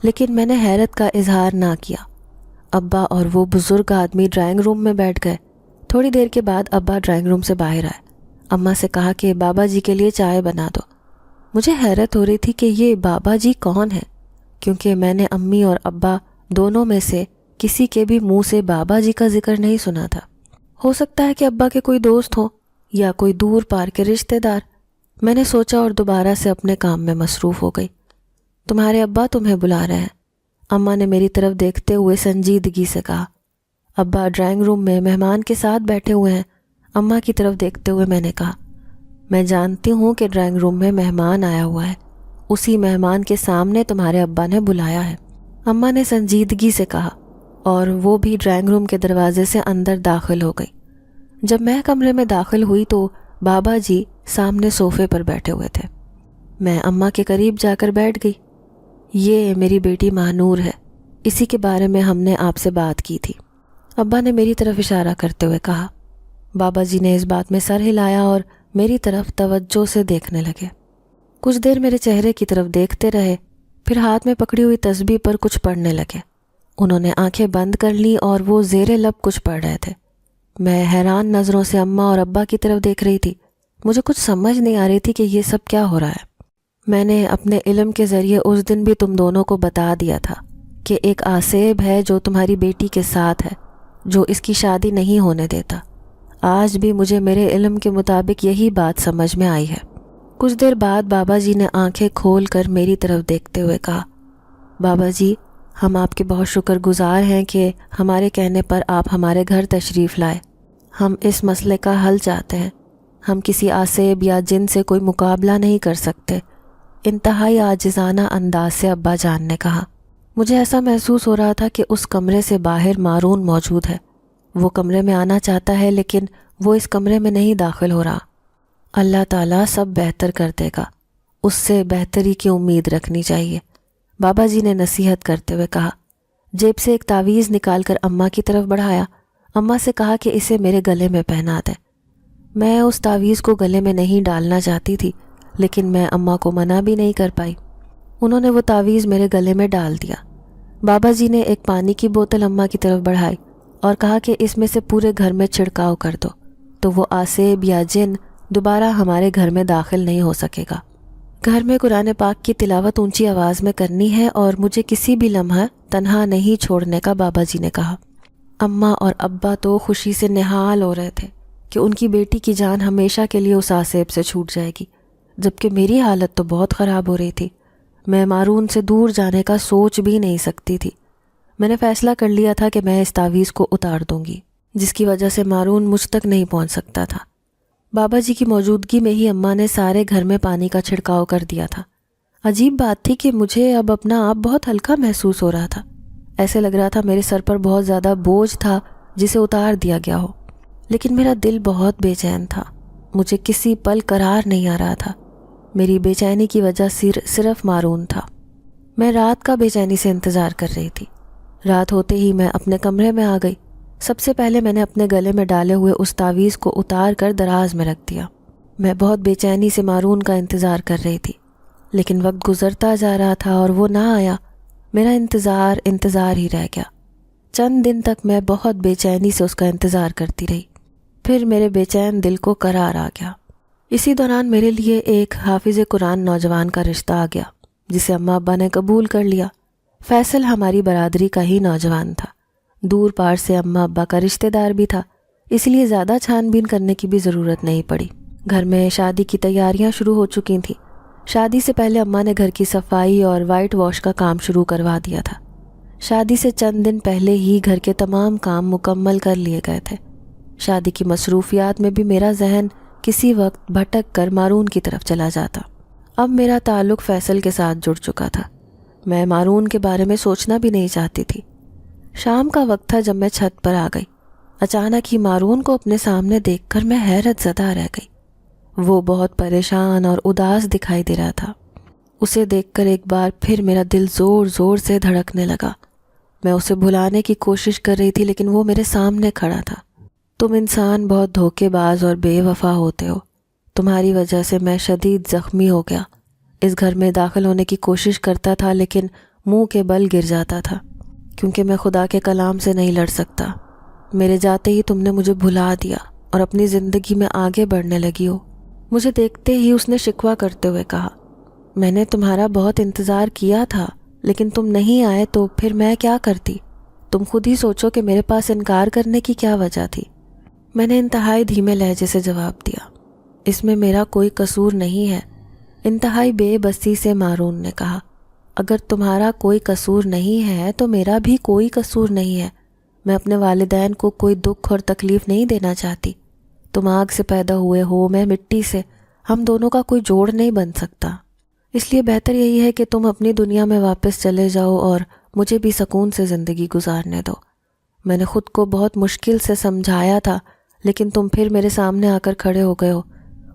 Speaker 2: لیکن میں نے حیرت کا اظہار نہ کیا۔ ابا اور وہ بزرگ آدمی ڈرائنگ روم میں بیٹھ گئے۔ تھوڑی دیر کے بعد ابا ڈرائنگ روم سے باہر آئے، اماں سے کہا کہ بابا جی کے لیے چائے بنا دو۔ مجھے حیرت ہو رہی تھی کہ یہ بابا جی کون ہیں، کیونکہ میں نے امی اور ابا دونوں میں سے کسی کے بھی منہ سے بابا جی کا ذکر نہیں سنا تھا۔ ہو سکتا ہے کہ ابا کے کوئی دوست ہوں یا کوئی دور پار کے رشتہ دار، میں نے سوچا اور دوبارہ سے اپنے کام میں مصروف ہو گئی۔ تمہارے ابا تمہیں بلا رہے ہیں، اماں نے میری طرف دیکھتے ہوئے سنجیدگی سے کہا۔ ابا ڈرائنگ روم میں مہمان کے ساتھ بیٹھے ہوئے ہیں، اماں کی طرف دیکھتے ہوئے میں نے کہا۔ میں جانتی ہوں کہ ڈرائنگ روم میں مہمان آیا ہوا ہے، اسی مہمان کے سامنے تمہارے ابا نے بلایا ہے، اماں نے سنجیدگی سے کہا، اور وہ بھی ڈرائنگ روم کے دروازے سے اندر داخل ہو گئی۔ جب میں کمرے میں داخل ہوئی تو بابا جی سامنے صوفے پر بیٹھے ہوئے تھے۔ میں اماں کے قریب جا کر بیٹھ گئی۔ یہ میری بیٹی ماہنور ہے، اسی کے بارے میں ہم نے آپ سے بات کی تھی، ابا نے میری طرف اشارہ کرتے ہوئے کہا۔ بابا جی نے اس بات میں سر ہلایا اور میری طرف توجہ سے دیکھنے لگے۔ کچھ دیر میرے چہرے کی طرف دیکھتے رہے، پھر ہاتھ میں پکڑی ہوئی تسبیح پر کچھ پڑھنے لگے۔ انہوں نے آنکھیں بند کر لیں اور وہ زیر لب کچھ پڑھ رہے تھے۔ میں حیران نظروں سے اماں اور ابا کی طرف دیکھ رہی تھی، مجھے کچھ سمجھ نہیں آ رہی تھی کہ یہ سب کیا ہو رہا ہے۔ میں نے اپنے علم کے ذریعے اس دن بھی تم دونوں کو بتا دیا تھا کہ ایک آصیب ہے جو تمہاری بیٹی کے ساتھ ہے، جو اس کی شادی نہیں ہونے دیتا۔ آج بھی مجھے میرے علم کے مطابق یہی بات سمجھ میں آئی ہے۔ کچھ دیر بعد بابا جی نے آنکھیں کھول کر میری طرف دیکھتے ہوئے کہا، بابا جی ہم آپ کے بہت شکر گزار ہیں کہ ہمارے کہنے پر آپ ہمارے گھر تشریف لائے۔ ہم اس مسئلے کا حل چاہتے ہیں، ہم کسی آصیب یا جن سے کوئی مقابلہ نہیں کر سکتے، انتہائی عاجزانہ انداز سے ابا جان نے کہا۔ مجھے ایسا محسوس ہو رہا تھا کہ اس کمرے سے باہر مارون موجود ہے، وہ کمرے میں آنا چاہتا ہے لیکن وہ اس کمرے میں نہیں داخل ہو رہا۔ اللہ تعالیٰ سب بہتر کر دے گا، اس سے بہتری کی امید رکھنی چاہیے، بابا جی نے نصیحت کرتے ہوئے کہا۔ جیب سے ایک تعویذ نکال کر اماں کی طرف بڑھایا، اماں سے کہا کہ اسے میرے گلے میں پہنا دے۔ میں اس تعویذ کو گلے میں نہیں ڈالنا چاہتی تھی، لیکن میں اماں کو منع بھی نہیں کر پائی۔ انہوں نے وہ تعویذ میرے گلے میں ڈال دیا۔ بابا جی نے ایک پانی کی بوتل اماں کی طرف بڑھائی اور کہا کہ اس میں سے پورے گھر میں چھڑکاؤ کر دو، تو وہ آصیب یا جن دوبارہ ہمارے گھر میں داخل نہیں ہو سکے گا۔ گھر میں قرآن پاک کی تلاوت اونچی آواز میں کرنی ہے اور مجھے کسی بھی لمحہ تنہا نہیں چھوڑنے کا، بابا جی نے کہا۔ اماں اور ابا تو خوشی سے نہال ہو رہے تھے کہ ان کی بیٹی کی جان ہمیشہ کے لیے اس آصیب سے چھوٹ جائے گی، جبکہ میری حالت تو بہت خراب ہو رہی تھی۔ میں مارون سے دور جانے کا سوچ بھی نہیں سکتی تھی۔ میں نے فیصلہ کر لیا تھا کہ میں اس تعویذ کو اتار دوں گی، جس کی وجہ سے مارون مجھ تک نہیں پہنچ سکتا تھا۔ بابا جی کی موجودگی میں ہی اماں نے سارے گھر میں پانی کا چھڑکاؤ کر دیا تھا۔ عجیب بات تھی کہ مجھے اب اپنا آپ بہت ہلکا محسوس ہو رہا تھا، ایسے لگ رہا تھا میرے سر پر بہت زیادہ بوجھ تھا جسے اتار دیا گیا ہو، لیکن میرا دل بہت بے چین تھا، مجھے کسی پل قرار نہیں آ رہا تھا۔ میری بے چینی کی وجہ صرف مارون تھا۔ میں رات کا بے چینی سے انتظار کر رہی تھی۔ رات ہوتے ہی میں اپنے کمرے میں آ گئی۔ سب سے پہلے میں نے اپنے گلے میں ڈالے ہوئے اس تعویذ کو اتار کر دراز میں رکھ دیا۔ میں بہت بے چینی سے مارون کا انتظار کر رہی تھی، لیکن وقت گزرتا جا رہا تھا اور وہ نہ آیا۔ میرا انتظار ہی رہ گیا۔ چند دن تک میں بہت بے چینی سے اس کا انتظار کرتی رہی۔ پھر میرے بے چین دل کو قرار آ گیا۔ اسی دوران میرے لیے ایک حافظ قرآن نوجوان کا رشتہ آ گیا، جسے اماں ابا نے قبول کر لیا۔ فیصل ہماری برادری کا ہی نوجوان تھا، دور پار سے اماں ابا کا رشتہ دار بھی تھا، اس لیے زیادہ چھان بین کرنے کی بھی ضرورت نہیں پڑی۔ گھر میں شادی کی تیاریاں شروع ہو چکی تھیں۔ شادی سے پہلے اماں نے گھر کی صفائی اور وائٹ واش کا کام شروع کروا دیا تھا۔ شادی سے چند دن پہلے ہی گھر کے تمام کام مکمل کر لیے گئے تھے۔ شادی کی مصروفیات میں بھی میرا ذہن کسی وقت بھٹک کر مارون کی طرف چلا جاتا۔ اب میرا تعلق فیصل کے ساتھ جڑ چکا تھا۔ میں مارون کے بارے میں سوچنا بھی نہیں چاہتی تھی۔ شام کا وقت تھا جب میں چھت پر آ گئی۔ اچانک ہی مارون کو اپنے سامنے دیکھ کر میں حیرت زدہ رہ گئی۔ وہ بہت پریشان اور اداس دکھائی دے رہا تھا۔ اسے دیکھ کر ایک بار پھر میرا دل زور زور سے دھڑکنے لگا۔ میں اسے بھلانے کی کوشش کر رہی تھی، لیکن وہ میرے سامنے کھڑا تھا۔ تم انسان بہت دھوکے باز اور بے وفا ہوتے ہو۔ تمہاری وجہ سے میں شدید زخمی ہو گیا۔ اس گھر میں داخل ہونے کی کوشش کرتا تھا، لیکن منہ کے بل گر جاتا تھا، کیونکہ میں خدا کے کلام سے نہیں لڑ سکتا۔ میرے جاتے ہی تم نے مجھے بھلا دیا اور اپنی زندگی میں آگے بڑھنے لگی ہو۔ مجھے دیکھتے ہی اس نے شکوہ کرتے ہوئے کہا، میں نے تمہارا بہت انتظار کیا تھا، لیکن تم نہیں آئے تو پھر میں کیا کرتی؟ تم خود ہی سوچو کہ میرے پاس انکار کرنے کی کیا وجہ تھی؟ میں نے انتہائی دھیمے لہجے سے جواب دیا، اس میں میرا کوئی قصور نہیں ہے۔ انتہائی بے بسی سے مارون نے کہا، اگر تمہارا کوئی قصور نہیں ہے تو میرا بھی کوئی قصور نہیں ہے۔ میں اپنے والدین کو کوئی دکھ اور تکلیف نہیں دینا چاہتی۔ تم آگ سے پیدا ہوئے ہو، میں مٹی سے، ہم دونوں کا کوئی جوڑ نہیں بن سکتا۔ اس لیے بہتر یہی ہے کہ تم اپنی دنیا میں واپس چلے جاؤ اور مجھے بھی سکون سے زندگی گزارنے دو۔ میں نے خود کو بہت مشکل سے سمجھایا تھا، لیکن تم پھر میرے سامنے آ کر کھڑے ہو گئے ہو۔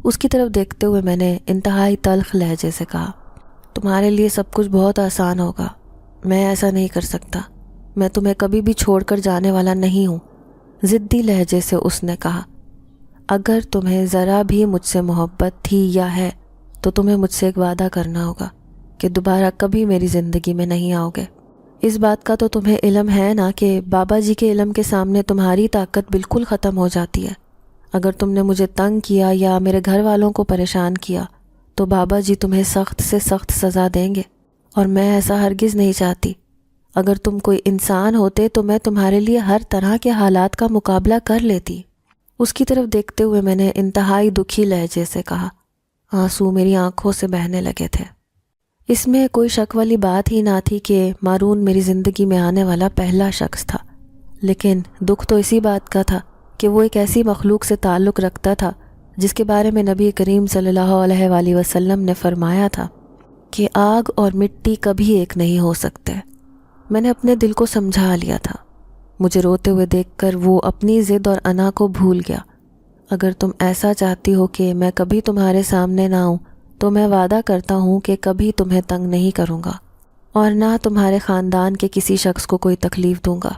Speaker 2: اس کی طرف دیکھتے ہوئے میں نے انتہائی تلخ لہجے سے کہا، تمہارے لیے سب کچھ بہت آسان ہوگا، میں ایسا نہیں کر سکتا۔ میں تمہیں کبھی بھی چھوڑ کر جانے والا نہیں ہوں۔ ضدی لہجے سے اس نے کہا، اگر تمہیں ذرا بھی مجھ سے محبت تھی یا ہے تو تمہیں مجھ سے ایک وعدہ کرنا ہوگا کہ دوبارہ کبھی میری زندگی میں نہیں آؤ گے۔ اس بات کا تو تمہیں علم ہے نا کہ بابا جی کے علم کے سامنے تمہاری طاقت بالکل ختم ہو جاتی ہے۔ اگر تم نے مجھے تنگ کیا یا میرے گھر والوں کو پریشان کیا تو بابا جی تمہیں سخت سے سخت سزا دیں گے، اور میں ایسا ہرگز نہیں چاہتی۔ اگر تم کوئی انسان ہوتے تو میں تمہارے لیے ہر طرح کے حالات کا مقابلہ کر لیتی۔ اس کی طرف دیکھتے ہوئے میں نے انتہائی دکھی لہجے سے کہا، آنسو میری آنکھوں سے بہنے لگے تھے۔ اس میں کوئی شک والی بات ہی نہ تھی کہ مارون میری زندگی میں آنے والا پہلا شخص تھا، لیکن دکھ تو اسی بات کا تھا کہ وہ ایک ایسی مخلوق سے تعلق رکھتا تھا جس کے بارے میں نبی کریم صلی اللہ علیہ وآلہ وسلم نے فرمایا تھا کہ آگ اور مٹی کبھی ایک نہیں ہو سکتے۔ میں نے اپنے دل کو سمجھا لیا تھا۔ مجھے روتے ہوئے دیکھ کر وہ اپنی ضد اور انا کو بھول گیا۔ اگر تم ایسا چاہتی ہو کہ میں کبھی تمہارے سامنے نہ آؤں تو میں وعدہ کرتا ہوں کہ کبھی تمہیں تنگ نہیں کروں گا، اور نہ تمہارے خاندان کے کسی شخص کو کوئی تکلیف دوں گا،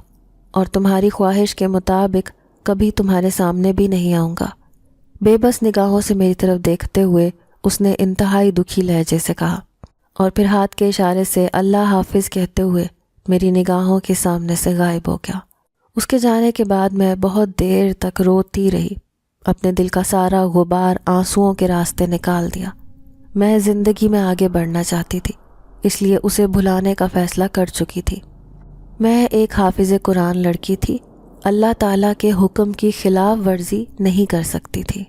Speaker 2: اور تمہاری خواہش کے مطابق کبھی تمہارے سامنے بھی نہیں آؤں گا۔ بے بس نگاہوں سے میری طرف دیکھتے ہوئے اس نے انتہائی دکھی لہجے سے کہا، اور پھر ہاتھ کے اشارے سے اللہ حافظ کہتے ہوئے میری نگاہوں کے سامنے سے غائب ہو گیا۔ اس کے جانے کے بعد میں بہت دیر تک روتی رہی، اپنے دل کا سارا غبار آنسوؤں کے راستے نکال دیا۔ میں زندگی میں آگے بڑھنا چاہتی تھی، اس لیے اسے بھلانے کا فیصلہ کر چکی تھی۔ میں ایک حافظ قرآن لڑکی تھی، اللہ تعالیٰ کے حکم کی خلاف ورزی نہیں کر سکتی تھی۔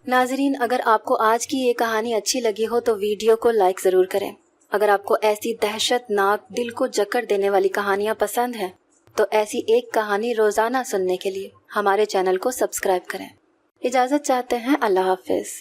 Speaker 1: ناظرین، اگر آپ کو آج کی یہ کہانی اچھی لگی ہو تو ویڈیو کو لائک ضرور کریں۔ اگر آپ کو ایسی دہشت ناک دل کو جکڑ دینے والی کہانیاں پسند ہیں تو ایسی ایک کہانی روزانہ سننے کے لیے ہمارے چینل کو سبسکرائب کریں۔ اجازت چاہتے ہیں، اللہ حافظ۔